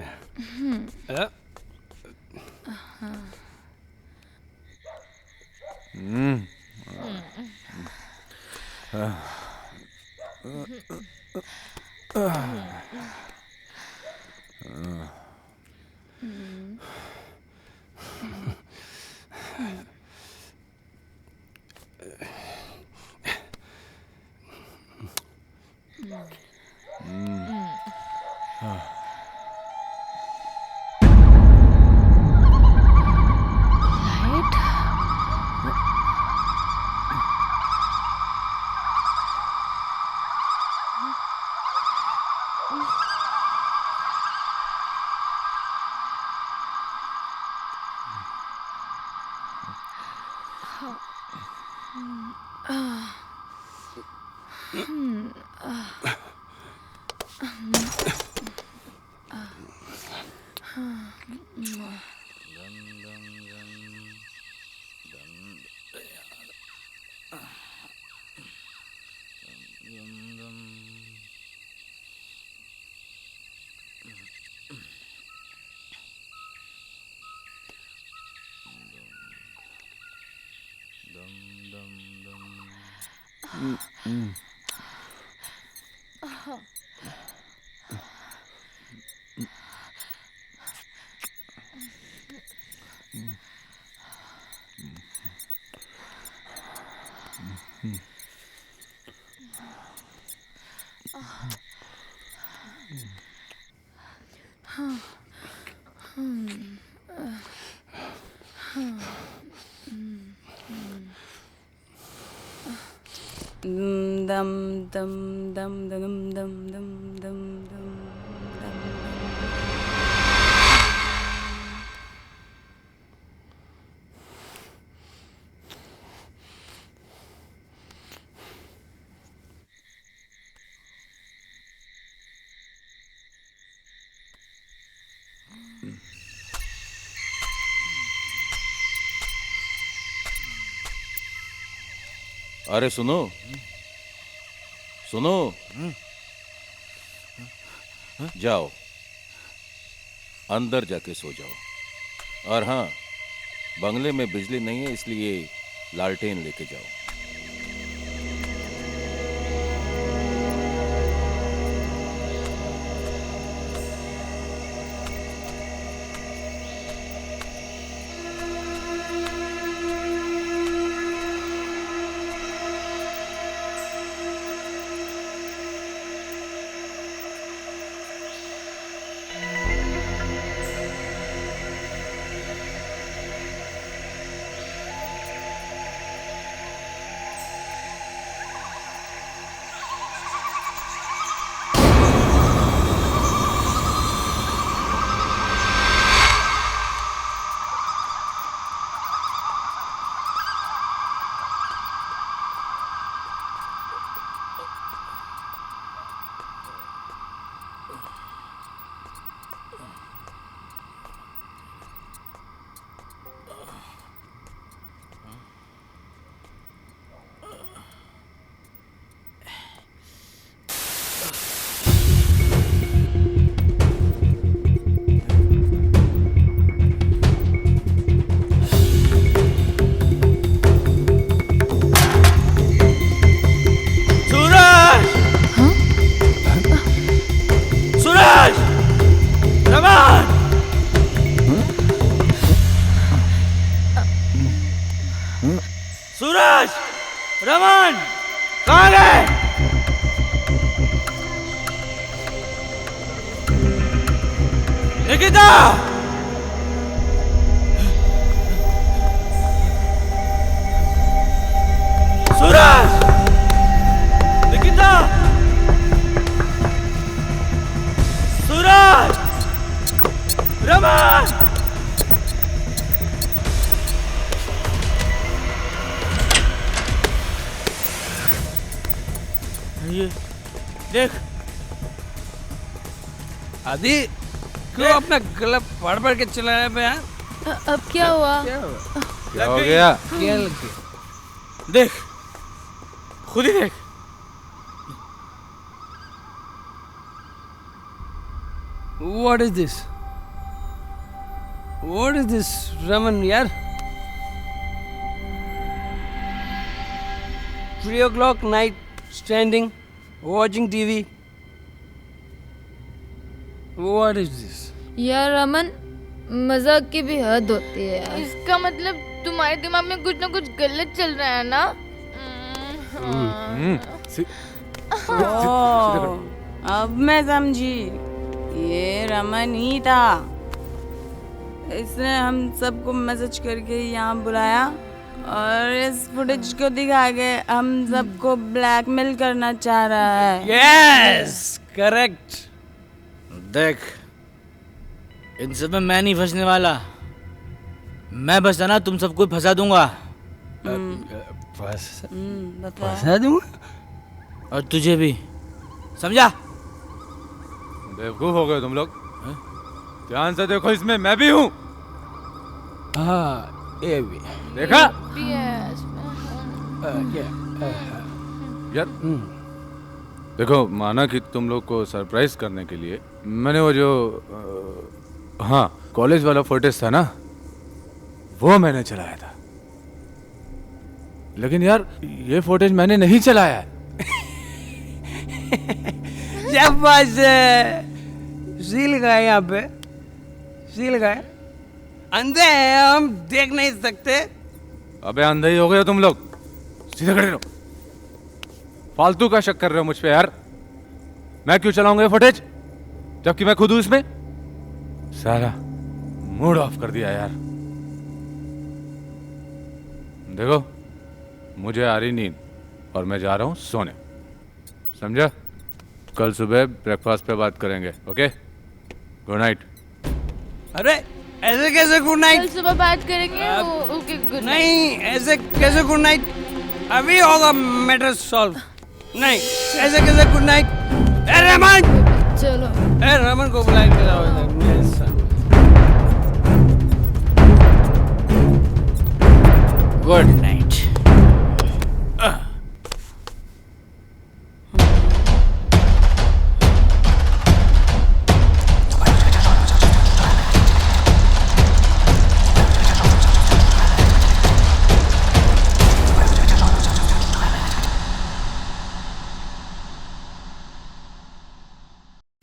दम दम दम दम दम दम दम दम अरे सुनो सुनो जाओ अंदर जाके सो जाओ और हाँ बंगले में बिजली नहीं है इसलिए लालटेन लेके जाओ। निकिता सूरज निकिता सूरज रमन ये देख आदि क्यों अपना गला पड़ पड़ के चला रहा है यार? अब क्या हुआ? क्या हो गया? क्या लग गया? देख खुद ही देख What is this? What is this, Raman यार? 3 o'clock night, standing, watching TV. What is this? यार रमन, मजाक की भी हद होती है यार। इसका मतलब तुम्हारे दिमाग में कुछ ना कुछ गलत चल रहा है ना? अब मैं समझी, ये रमन ही था। इसने हम सबको मैसेज करके यहाँ बुलाया और इस फुटेज को दिखा के हम सबको ब्लैकमेल करना चाह रहा है। Yes, correct. देख, इन सब में मैं नहीं फंसने वाला। मैं फंसा ना तुम सबको फंसा दूंगा। फंसा दूंगा? और तुझे भी, समझा? बेवकूफ हो गए तुम लोग। ध्यान से देखो, इसमें मैं भी हूँ। हाँ, ये भी देखा? यार देखो, माना कि तुम लोग को सरप्राइज करने के लिए मैंने वो जो हाँ कॉलेज वाला फुटेज था ना, वो मैंने चलाया था। लेकिन यार ये फुटेज मैंने नहीं चलाया है। शाबाश, सील गए यहाँ पे, सील गए। अंधे हैं हम, देख नहीं सकते। अबे अंधे ही हो गए हो तुम लोग। सीधे खड़े रहो। फालतू का शक कर रहे हो मुझ पे यार। मैं क्यों चलाऊंगा ये फुटेज जबकि मैं खुद हूं इसमें? सारा मूड ऑफ कर दिया यार। देखो, मुझे आ रही नींद और मैं जा रहा हूं सोने, समझा? कल सुबह ब्रेकफास्ट पे बात करेंगे, ओके? Good night. अरे ऐसे कैसे गुड नाइट? कल सुबह बात करेंगे। Okay good night. नहीं, ऐसे कैसे गुड नाइट? अभी होगा मैटर सॉल्व। नहीं, ऐसे कैसे गुड नाइट? ए रमन, चलो। ए रमन को बुलाए के लाओ। Good night.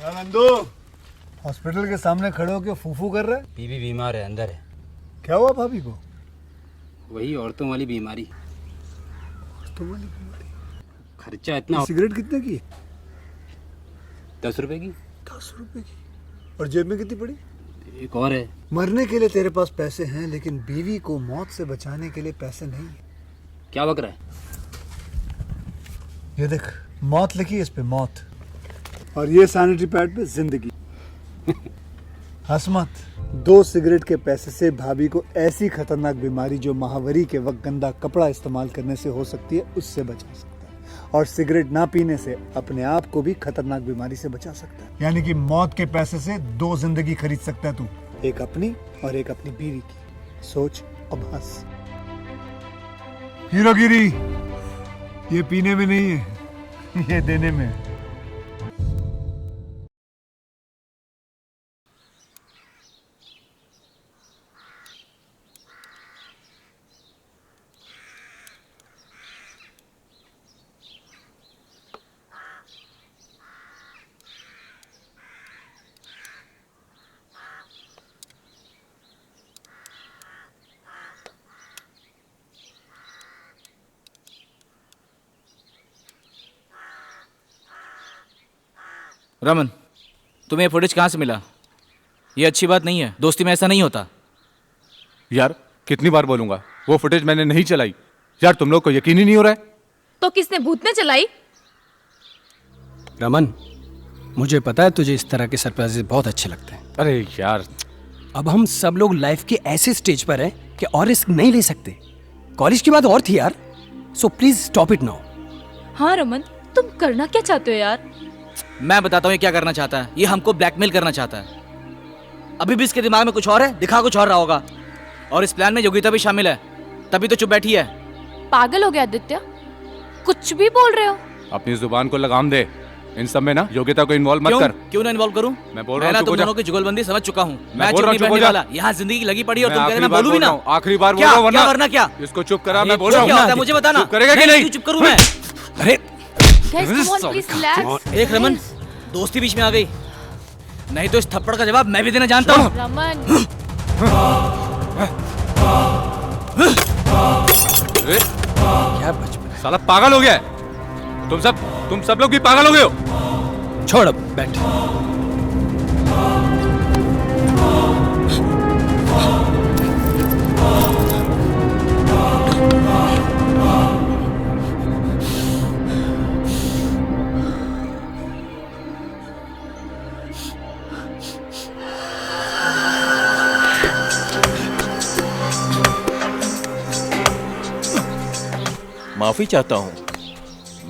नंदू, हॉस्पिटल के सामने खड़े होकर फूफू कर रहा है। बीवी बीमार है, अंदर है। क्या हुआ भाभी को? वही औरतों वाली बीमारी। औरतों वाली बीमारी? खर्चा इतना। सिगरेट कितने की? 10 रुपए की। 10 रुपए की? और जेब में कितनी पड़ी? एक और है। मरने के लिए तेरे पास पैसे हैं, लेकिन बीवी को मौत से बचाने के लिए पैसे नहीं है। क्या बक रहा है? ये देख, मौत लिखी है इस पे, मौत। और ये सैनिटरी पैड पे जिंदगी। हंस मत। 2 सिगरेट के पैसे से भाभी को ऐसी खतरनाक बीमारी जो महावरी के वक्त गंदा कपड़ा इस्तेमाल करने से हो सकती है, उससे बचा सकता है। और सिगरेट ना पीने से अपने आप को भी खतरनाक बीमारी से बचा सकता है। यानी कि मौत के पैसे से 2 जिंदगी खरीद सकता है तू, एक अपनी और एक अपनी बीवी की। सोच अब हंस। हीरोगिरी ये पीने में नहीं है, ये देने में है। रमन, तुम्हें ये फुटेज कहाँ से मिला? ये अच्छी बात नहीं है, दोस्ती में ऐसा नहीं होता। यार कितनी बार बोलूंगा, वो फुटेज मैंने नहीं चलाई। यार तुम लोग को यकीन ही नहीं हो रहा है। तो किसने, भूत ने चलाई? रमन, मुझे पता है तुझे इस तरह के सरप्राइजेस बहुत अच्छे लगते हैं। अरे यार, अब हम सब लोग लाइफ के ऐसे स्टेज पर हैं कि और रिस्क नहीं ले सकते। कॉलेज की बात और थी यार, so please stop it now. हाँ रमन, तुम करना क्या चाहते हो यार? मैं बताता हूँ ये क्या करना चाहता है। ये हमको ब्लैकमेल करना चाहता है। अभी भी इसके दिमाग में कुछ और है, दिखा कुछ और रहा होगा। और इस प्लान में योगिता भी शामिल है, तभी तो चुप बैठी है। पागल हो गया आदित्य, कुछ भी बोल रहे हो। अपनी जुबान को लगाम दे। इन सब में ना योगिता को इन्वॉल्व मत कर। क्यों ना इन्वॉल्व करूं? मैं बोल रहा हूं तुम दोनों की जुगलबंदी समझ चुका हूं। मैं बोल रहा चुप नहीं बैठने वाला। यहाँ जिंदगी लगी पड़ी और तुम कह रहे मैं बोलूं भी ना। आखिरी बार बोल रहा हूं, वरना क्या? इसको चुप करा, मैं बोल रहा हूं। क्या होता है मुझे बताना। करेगा कि नहीं? चुप करूं मैं? अरे Guys, come on, please relax. एक रमन, दोस्ती बीच में आ गई, नहीं तो इस थप्पड़ का जवाब मैं भी देना जानता हूँ। रमन, क्या बचपन, साला पागल हो गया है। तुम सब लोग भी पागल हो गए हो। छोड़ अब, बैठ। माफी चाहता हूं,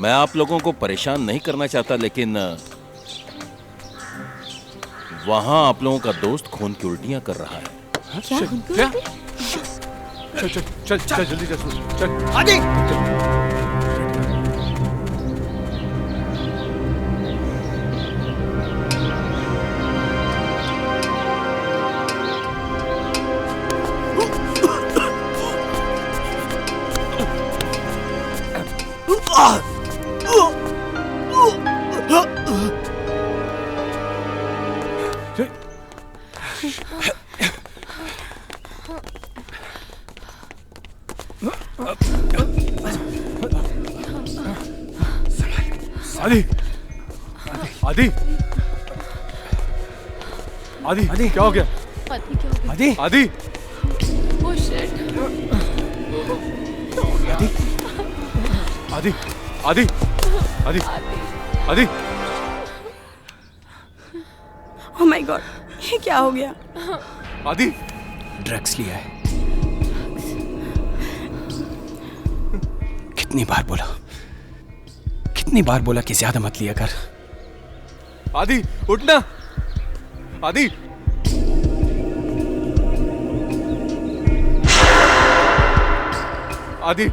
मैं आप लोगों को परेशान नहीं करना चाहता, लेकिन वहां आप लोगों का दोस्त खून की उल्टियां कर रहा है। क्या? चल जल्दी चल। आदि, आदि क्या हो गया? आदि Oh shit. आदि ओह माय गॉड, ये क्या हो गया? आदि ड्रग्स लिया है। कितनी बार बोला कि ज्यादा मत लिया कर। आदि उठना। आदि आदि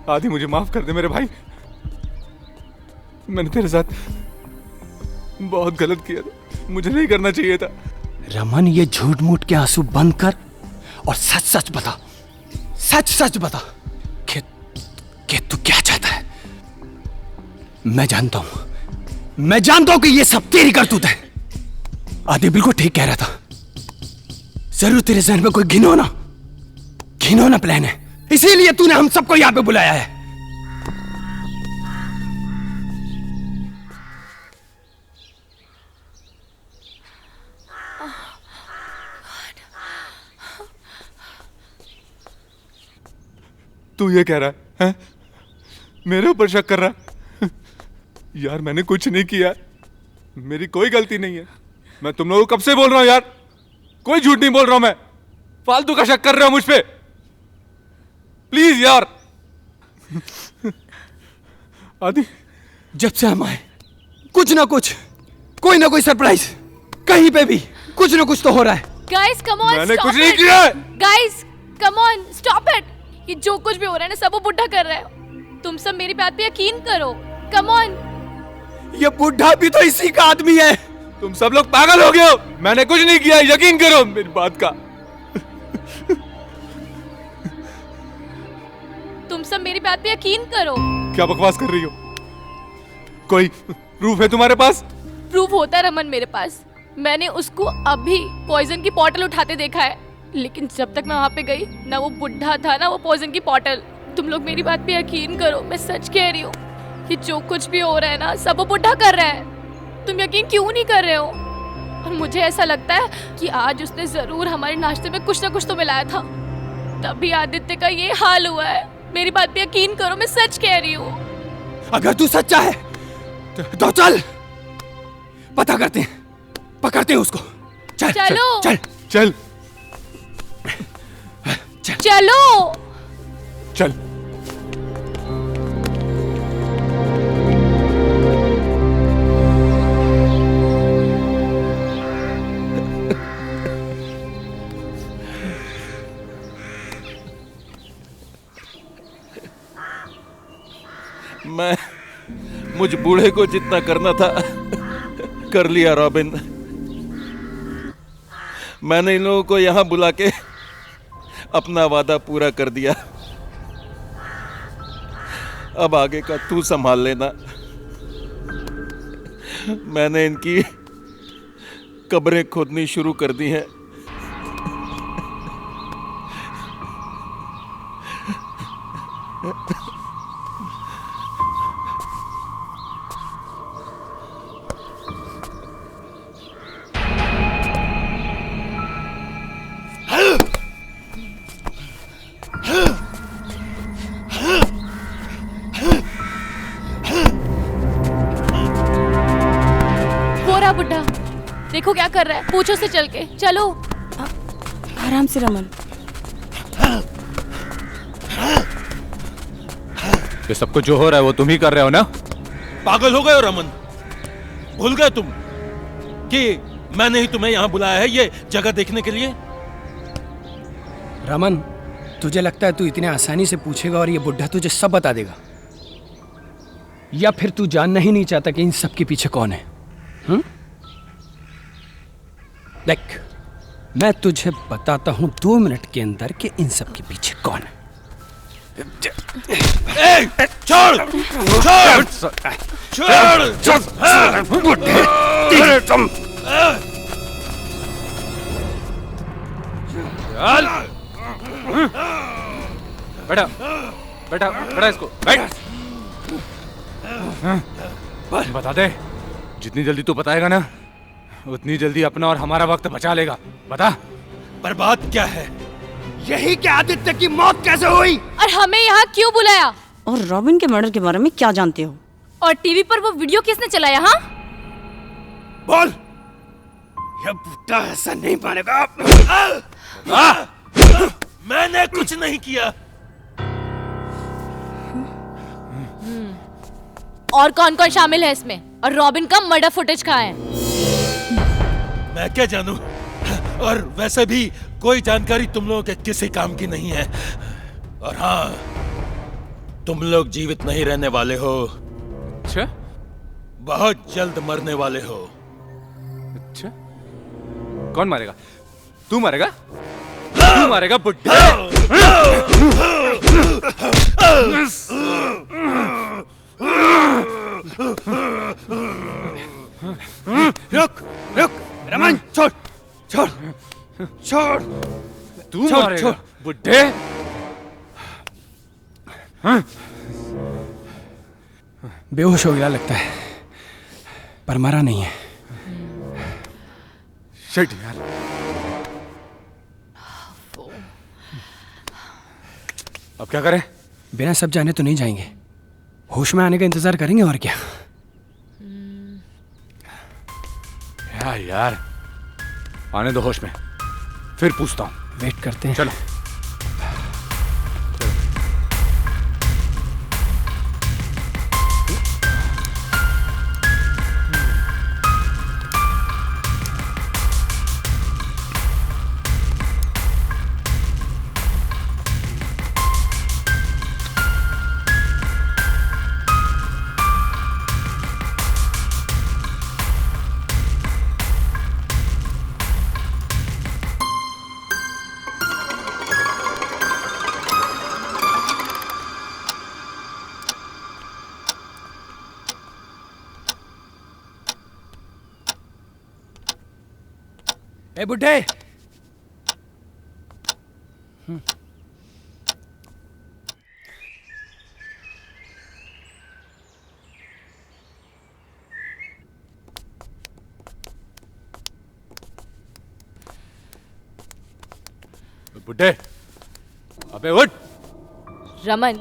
आदि मुझे माफ कर दे मेरे भाई, मैंने तेरे साथ बहुत गलत किया था, मुझे नहीं करना चाहिए था। रमन, ये झूठ मूठ के आंसू बंद कर और सच सच बता कि तू क्या चाहता है। मैं जानता हूं कि ये सब तेरी करतूत है। आदि बिल्कुल ठीक कह रहा था, जरूर तेरे जहन में कोई घिनौना प्लान है, इसीलिए तूने हम सबको यहां पे बुलाया है। तू ये कह रहा है? मेरे ऊपर शक कर रहा है? यार मैंने कुछ नहीं किया, मेरी कोई गलती नहीं है। मैं तुम लोगों को कब से बोल रहा हूं यार, कोई झूठ नहीं बोल रहा हूं मैं। फालतू का शक कर रहे हो मुझ पे, प्लीज यार। आदि, जब से हम आए कुछ ना कुछ, कोई ना कोई सरप्राइज, कहीं पे भी कुछ ना कुछ तो हो रहा है। Guys, come on, मैंने stop कुछ नहीं it. किया है। Guys, come on, stop it. ये जो कुछ भी हो रहा है ना, सब वो बुढ़ा कर रहा है। तुम सब मेरी बात पे यकीन करो। Come on. ये बुढ़ा भी तो इसी का आदमी है। तुम सब लोग पागल हो गए हो, मैंने कुछ नहीं किया, यकीन करो मेरी बात का। तुम सब मेरी बात पे यकीन करो। क्या बकवास कर रही हो? कोई प्रूफ है तुम्हारे पास? प्रूफ होता है रमन मेरे पास। मैंने उसको अभी पॉइजन की बॉटल उठाते देखा है, लेकिन जब तक मैं वहां पे गई ना वो बुढ़ा था ना वो पॉइजन की बॉटल। तुम लोग मेरी बात पे यकीन करो, मैं सच कह रही हूँ। ये जो कुछ भी हो रहा है ना, सब वो बुढ़ा कर रहा है। तुम यकीन क्यों नहीं कर रहे हो? और मुझे ऐसा लगता है कि आज उसने जरूर हमारे नाश्ते में कुछ ना कुछ तो मिलाया था, तभी आदित्य का ये हाल हुआ है। मेरी बात पे यकीन करो, मैं सच कह रही हूँ। अगर तू सच्चा है तो चल, पता करते हैं, पकड़ते हैं उसको। चल चलो चल चल चलो चल। मैं मुझ बूढ़े को जितना करना था कर लिया रॉबिन। मैंने इन लोगों को यहां बुला के अपना वादा पूरा कर दिया। अब आगे का तू संभाल लेना। मैंने इनकी कब्रें खोदनी शुरू कर दी हैं। बुड्ढा देखो क्या कर रहा है, पूछो से चल के। चलो आराम से रमन। ये सब कुछ जो हो रहा है वो तुम ही कर रहे हो ना? पागल हो गए हो रमन? भूल गए तुम कि मैंने ही तुम्हें यहां बुलाया है ये जगह देखने के लिए? रमन, तुझे लगता है तू इतने आसानी से पूछेगा और ये बुढ़ा तुझे सब बता देगा? या फिर तू जानना ही नहीं चाहता कि इन सब के पीछे कौन है? देख, मैं तुझे बताता हूं 2 मिनट के अंदर कि इन सब के पीछे कौन है। छोड़ तुम। बैठा बैठा बैठा इसको, बैठ। बता दे, जितनी जल्दी तू बताएगा ना उतनी जल्दी अपना और हमारा वक्त बचा लेगा। बता। पर बात क्या है? यही कि आदित्य की मौत कैसे हुई और हमें यहाँ क्यों बुलाया? और रॉबिन के मर्डर के बारे में क्या जानते हो? और टीवी पर वो वीडियो किसने चलाया? हाँ बोल। यह बुड्ढा ऐसा नहीं मानेगा। मैंने कुछ नहीं किया। और कौन कौन शामिल है इसमें? और रॉबिन का मर्डर फुटेज कहाँ है? मैं क्या जानूं? और वैसे भी कोई जानकारी तुम लोगों के किसी काम की नहीं है। और हाँ, तुम लोग जीवित नहीं रहने वाले हो। अच्छा? बहुत जल्द मरने वाले हो। अच्छा? कौन मारेगा? तू मारेगा? तू मारेगा बुड्ढे? रुक रुक रमन, छोड़ छोड़ छोड़। तू मारेगा बुड्ढे? बेहोश हो गया लगता है, पर मरा नहीं है। शिट यार। अब क्या करें? बिना सब जाने तो नहीं जाएंगे, होश में आने का इंतजार करेंगे। और क्या यार, आने दो होश में, फिर पूछता हूँ। वेट करते हैं। चलो। ए बुड्ढे, बुड्ढे, अबे उठ। रमन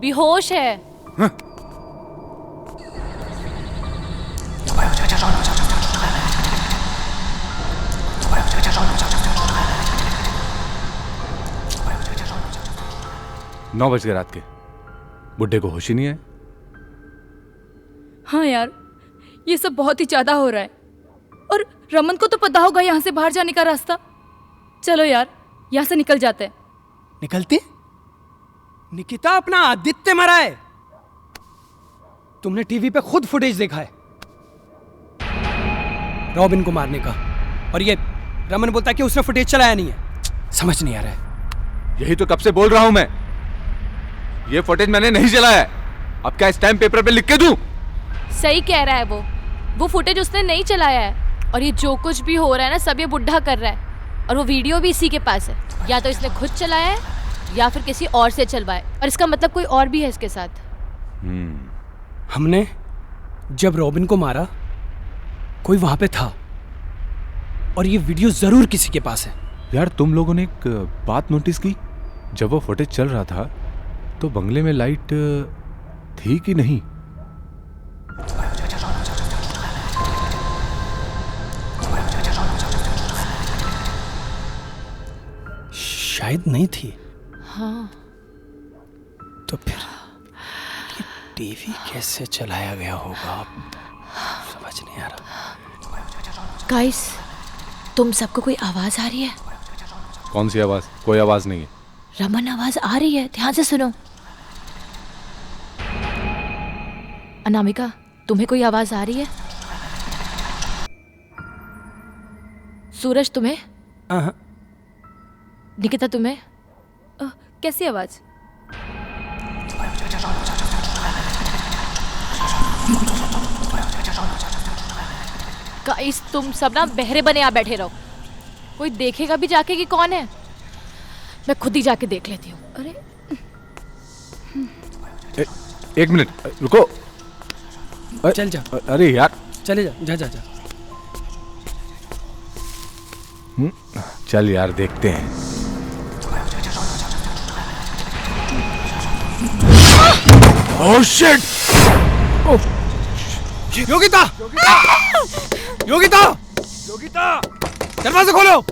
बेहोश है। नौ बज गए रात के, बुड्ढे को होश ही नहीं है। हाँ यार, ये सब बहुत ही ज्यादा हो रहा है। और रमन को तो पता होगा यहाँ से बाहर जाने का रास्ता। चलो यार, यहाँ से निकल जाते हैं। निकलते? निकिता, अपना आदित्य मरा है। तुमने टीवी पे खुद फुटेज देखा है रॉबिन को मारने का, और ये रमन बोलता है कि उसने फुटेज चलाया नहीं है। समझ नहीं आ रहा है। यही तो कब से बोल रहा हूं मैं, ये फुटेज मैंने नहीं चलाया है। अब क्या स्टैम्प पेपर पे लिख के दूं? सही कह रहा है वो फुटेज उसने नहीं चलाया है। और ये जो कुछ भी हो रहा है ना, सब ये बुढ़ा कर रहा है। और वो वीडियो भी इसी के पास है। या तो इसने खुद चलाया है या फिर किसी और से चलवाए, और इसका मतलब कोई और भी है इसके साथ। हमने जब रॉबिन को मारा, कोई वहां पे था, और ये वीडियो जरूर किसी के पास है। यार, तुम लोगों ने एक बात नोटिस की? जब वो फुटेज चल रहा था तो बंगले में लाइट थी कि नहीं? शायद नहीं थी। हाँ। तो फिर ये टीवी कैसे चलाया गया होगा, समझ नहीं आ रहा। गाइस, तुम सबको कोई आवाज आ रही है? कौन सी आवाज? कोई आवाज नहीं है। रमन, आवाज आ रही है, ध्यान से सुनो। अनामिका, तुम्हें कोई आवाज आ रही है? सूरज, तुम्हें? हाँ। निकिता, तुम्हें? कैसी आवाज? गाइस, तुम सब ना बहरे बने आ बैठे रहो। कोई देखेगा भी जाके कि कौन है। मैं खुद ही जाके देख लेती हूँ। अरे एक मिनट रुको। चल जा। अरे यार, चले जा, जा जा जा। चल यार, देखते हैं। Oh shit! योगिता! योगिता! योगिता! दरवाजा खोलो!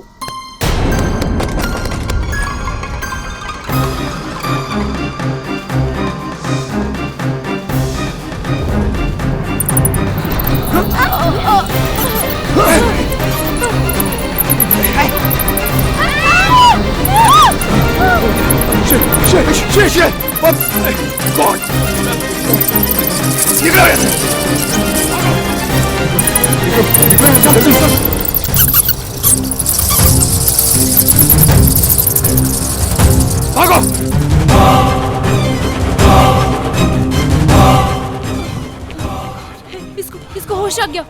Shit! What? God! Get out of here! भागो! इसको होश आ गया।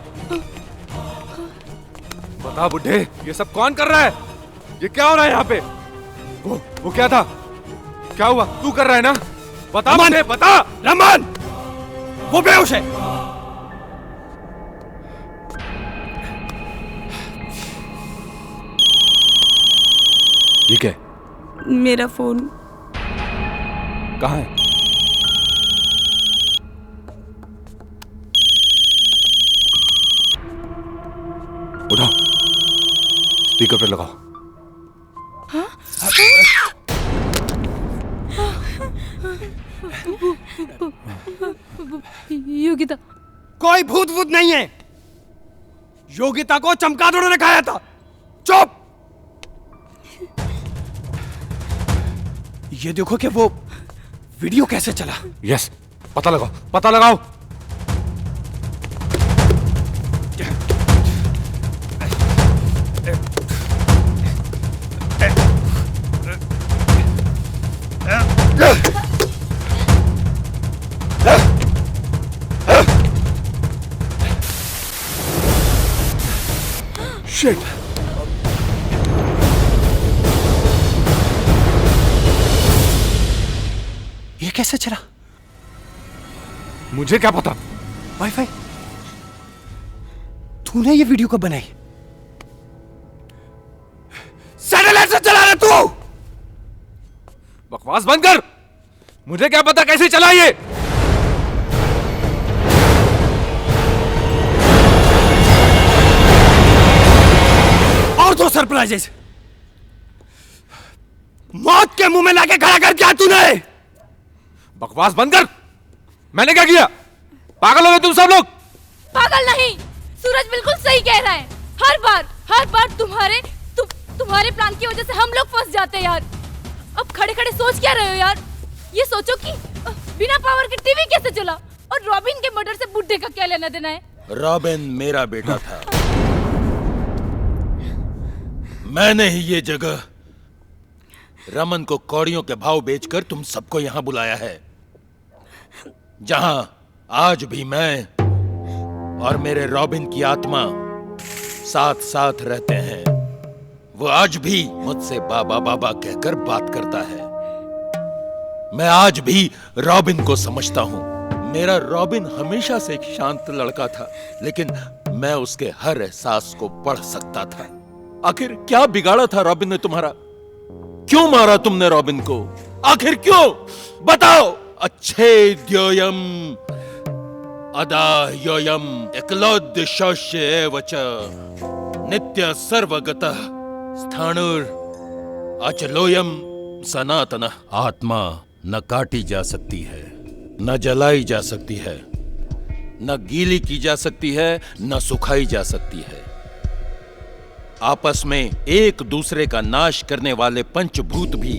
बता बुड्ढे, ये सब कौन कर रहा है? ये क्या हो रहा है यहाँ पे? वो क्या था? क्या हुआ? तू कर रहा है ना? बता मुझे, बता। रमन, वो बेहोश है। ये क्या है? मेरा फोन। कहाँ है? उठाओ, स्पीकर पे लगाओ। योगिता। कोई भूत भूत नहीं है। योगिता को चमगादड़ों ने खाया था। चुप! ये देखो कि वो वीडियो कैसे चला। यस, पता लगाओ, पता लगाओ। Shit! ये कैसे चला? मुझे क्या पता? वाईफाई? तूने ये वीडियो कब बनाई? सैटेलाइट से चला रहे तू? बकवास बंद कर। मुझे क्या पता कैसे चला ये। और दो सरप्राइजेस मौत के मुंह में लाके खड़ा कर क्या तूने? बकवास बंद कर। मैंने क्या किया? पागल हो गए तुम सब लोग? पागल नहीं, सूरज बिल्कुल सही कह रहा है। हर बार तुम्हारे प्लान की वजह से हम लोग फंस जाते हैं यार। अब खड़े खड़े सोच क्या रहे हो यार? ये सोचो कि बिना पावर के टीवी कैसे चला, और रॉबिन के मर्डर से बुड्ढे का क्या लेना देना है? रॉबिन मेरा बेटा था। मैंने ही ये जगह रमन को कौड़ियों के भाव बेचकर तुम सबको यहां बुलाया है, जहां आज भी मैं और मेरे रॉबिन की आत्मा साथ साथ रहते हैं। वो आज भी मुझसे बाबा बाबा कहकर बात करता है। मैं आज भी रॉबिन को समझता हूं। मेरा रॉबिन हमेशा से एक शांत लड़का था, लेकिन मैं उसके हर एहसास को पढ़ सकता था। आखिर क्या बिगाड़ा था रॉबिन ने तुम्हारा? क्यों मारा तुमने रॉबिन को? आखिर क्यों? बताओ। अच्छेद्योयम अदाह्योयम एकलोद्दिश्य एव च नित्य सर्वगतः स्थाणुर अचलोयम सनातन। आत्मा न काटी जा सकती है, न जलाई जा सकती है, न गीली की जा सकती है, न सुखाई जा सकती है। आपस में एक दूसरे का नाश करने वाले पंचभूत भी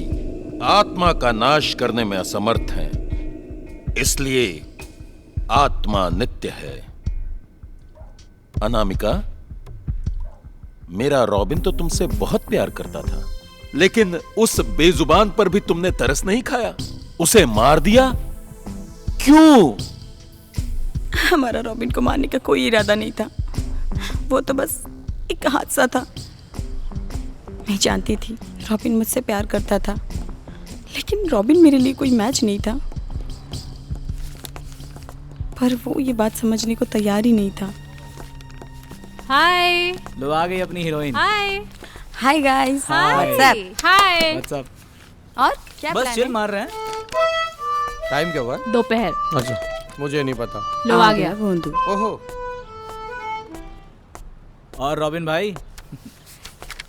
आत्मा का नाश करने में असमर्थ हैं। इसलिए आत्मा नित्य है। अनामिका, मेरा रॉबिन तो तुमसे बहुत प्यार करता था, लेकिन उस बेजुबान पर भी तुमने तरस नहीं खाया, उसे मार दिया। क्यों? हमारा रॉबिन को मारने का कोई इरादा नहीं था। वो तो बस एक हादसा था। मैं जानती थी रॉबिन मुझसे प्यार करता था, लेकिन रॉबिन मेरे लिए कोई मैच नहीं था। पर वो ये बात समझने को तैयार ही नहीं था। हाय। लो आ गई अपनी heroine. Hi. Hi guys. What's up. Hi. What's up. और क्या बस प्लान चिल है? मार रहे हैं। टाइम क्या हुआ है? दोपहर। अच्छा, मुझे नहीं पता। लो आ गया। ओहो। और रॉबिन भाई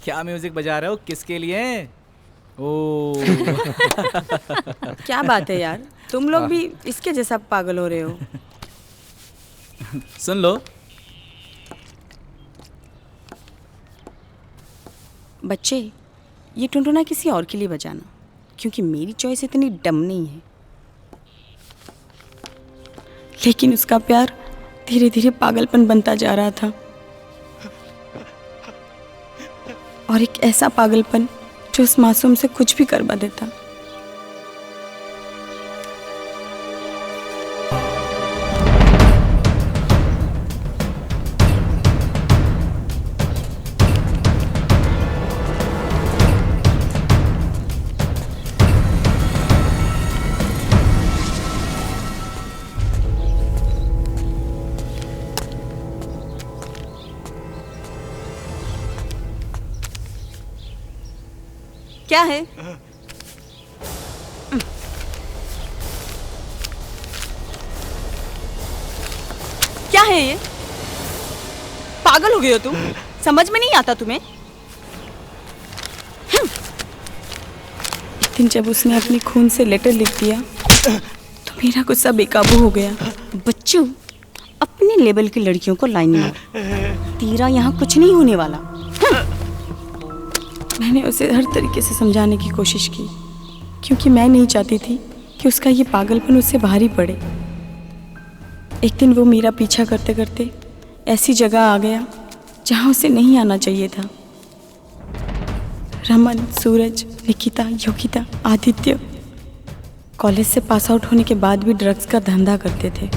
क्या म्यूजिक बजा रहे हो? किसके लिए? ओ क्या बात है यार, तुम लोग भी इसके जैसा पागल हो रहे हो। सुन लो। बच्चे, ये टुनटुना किसी और के लिए बजाना, क्योंकि मेरी चॉइस इतनी डम नहीं है। लेकिन उसका प्यार धीरे धीरे पागलपन बनता जा रहा था, और एक ऐसा पागलपन जो उस मासूम से कुछ भी करवा देता। क्या है? क्या है ये? पागल हो गए हो तुम? समझ में नहीं आता तुम्हें? एक दिन जब उसने अपने खून से लेटर लिख दिया तो मेरा गुस्सा बेकाबू हो गया। बच्चू, अपने लेवल की लड़कियों को लाइन मार, तेरा यहाँ कुछ नहीं होने वाला। मैंने उसे हर तरीके से समझाने की कोशिश की, क्योंकि मैं नहीं चाहती थी कि उसका ये पागलपन उससे भारी पड़े। एक दिन वो मेरा पीछा करते करते ऐसी जगह आ गया जहाँ उसे नहीं आना चाहिए था। रमन, सूरज, निकिता, योगिता, आदित्य कॉलेज से पास आउट होने के बाद भी ड्रग्स का धंधा करते थे।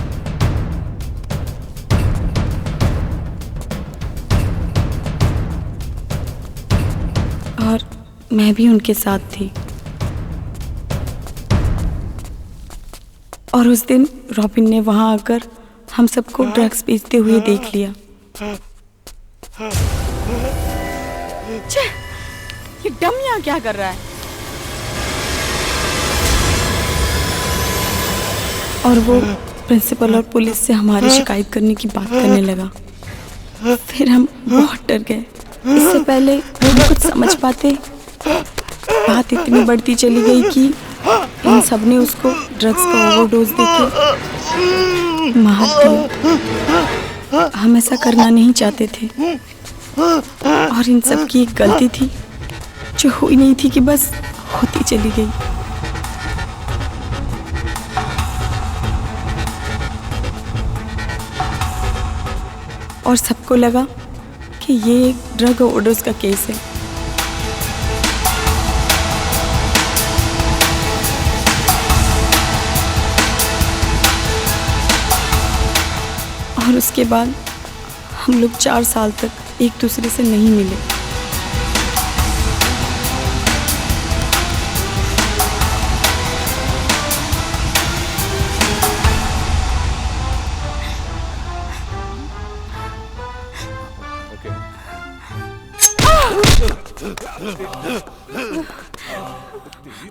और मैं भी उनके साथ थी। और उस दिन रॉबिन ने वहां आकर हम सबको ड्रग्स बेचते हुए देख लिया। ये डम यहाँ क्या कर रहा है? और वो प्रिंसिपल और पुलिस से हमारी शिकायत करने की बात करने लगा। फिर हम बहुत डर गए। इससे पहले हम कुछ समझ पाते, बात इतनी बढ़ती चली गई कि इन सब ने उसको ड्रग्स का ओवरडोज देके मार दिया। हम ऐसा करना नहीं चाहते थे और इन सब की एक गलती थी जो हुई नहीं थी कि बस होती चली गई। और सबको लगा कि ये एक ड्रग ओवरडोज का केस है। और उसके बाद हम लोग 4 साल तक एक दूसरे से नहीं मिले।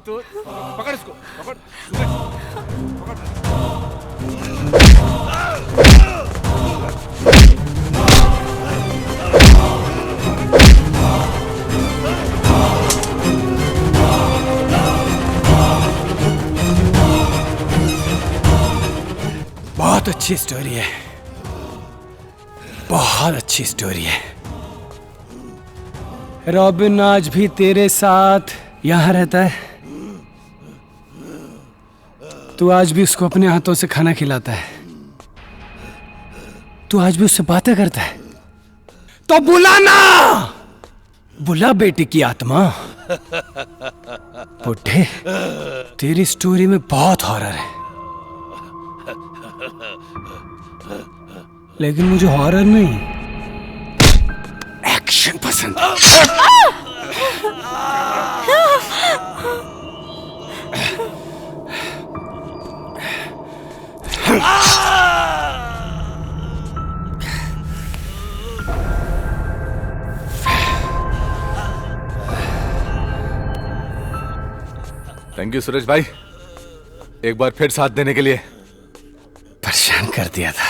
तो पकड़ इसको, पकड़। बहुत अच्छी स्टोरी है, बहुत अच्छी स्टोरी है। रॉबिन आज भी तेरे साथ यहाँ रहता है। तू आज भी उसको अपने हाथों से खाना खिलाता है। तू आज भी उससे बातें करता है। तो बुला ना, बुला बेटी की आत्मा। बुड्ढे, तेरी स्टोरी में बहुत हॉरर है, लेकिन मुझे हॉरर नहीं, एक्शन पसंद है। थैंक यू सूरज भाई, एक बार फिर साथ देने के लिए। परेशान कर दिया था।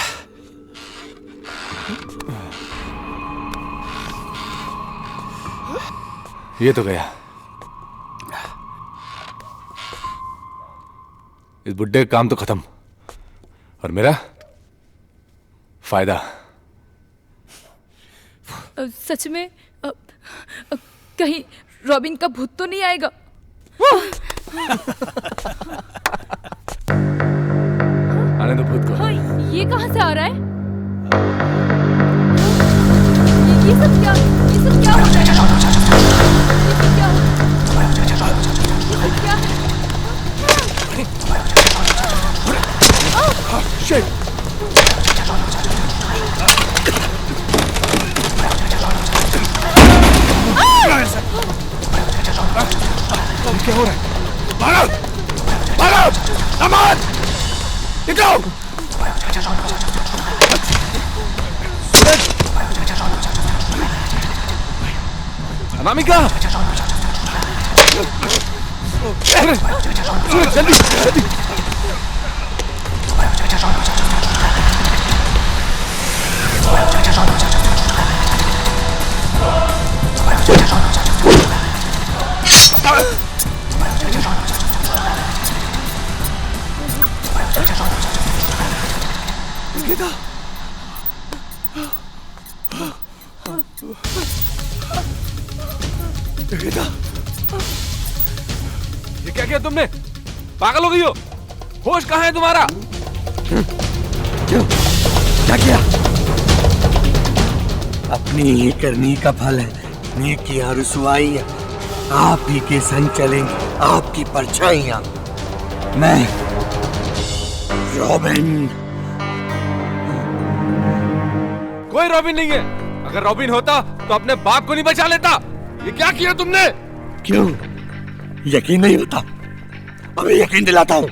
ये तो गया। इस बुड्ढे का काम तो खत्म, और मेरा फायदा। सच में कहीं रॉबिन का भूत तो नहीं आएगा? आने दो भूत को। हाँ, ये कहाँ से आ रहा है? ये सब क्या हो रहा है? क्या हो रहा है? मारो! मारो! सामान! निकलो! अनामिका! सूरज, जल्दी, जल्दी! गीता! गीता! ये क्या किया तुमने? पागल हो गई हो? होश कहाँ है तुम्हारा? क्यों? क्या किया? अपनी ही करनी का फल है, नेकियां रुसवाइयां, आप ही के संग चलेंगे आपकी परछाइयां। मैं रॉबिन। कोई रॉबिन नहीं है। अगर रॉबिन होता तो अपने बाप को नहीं बचा लेता। ये क्या किया तुमने? क्यों यकीन नहीं होता? अभी यकीन दिलाता हूं।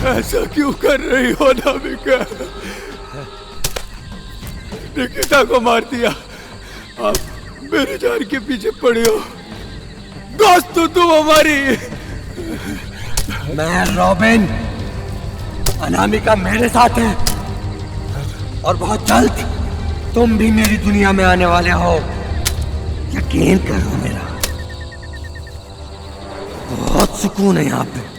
ऐसा क्यों कर रही हो नामिका? निकिता को मार दिया, आप मेरे जान के पीछे पड़े हो। दोस्त तो तुम हमारी। मैं रॉबिन, अनामिका मेरे साथ है और बहुत जल्द तुम भी मेरी दुनिया में आने वाले हो। यकीन करो मेरा, बहुत सुकून है यहाँ पे।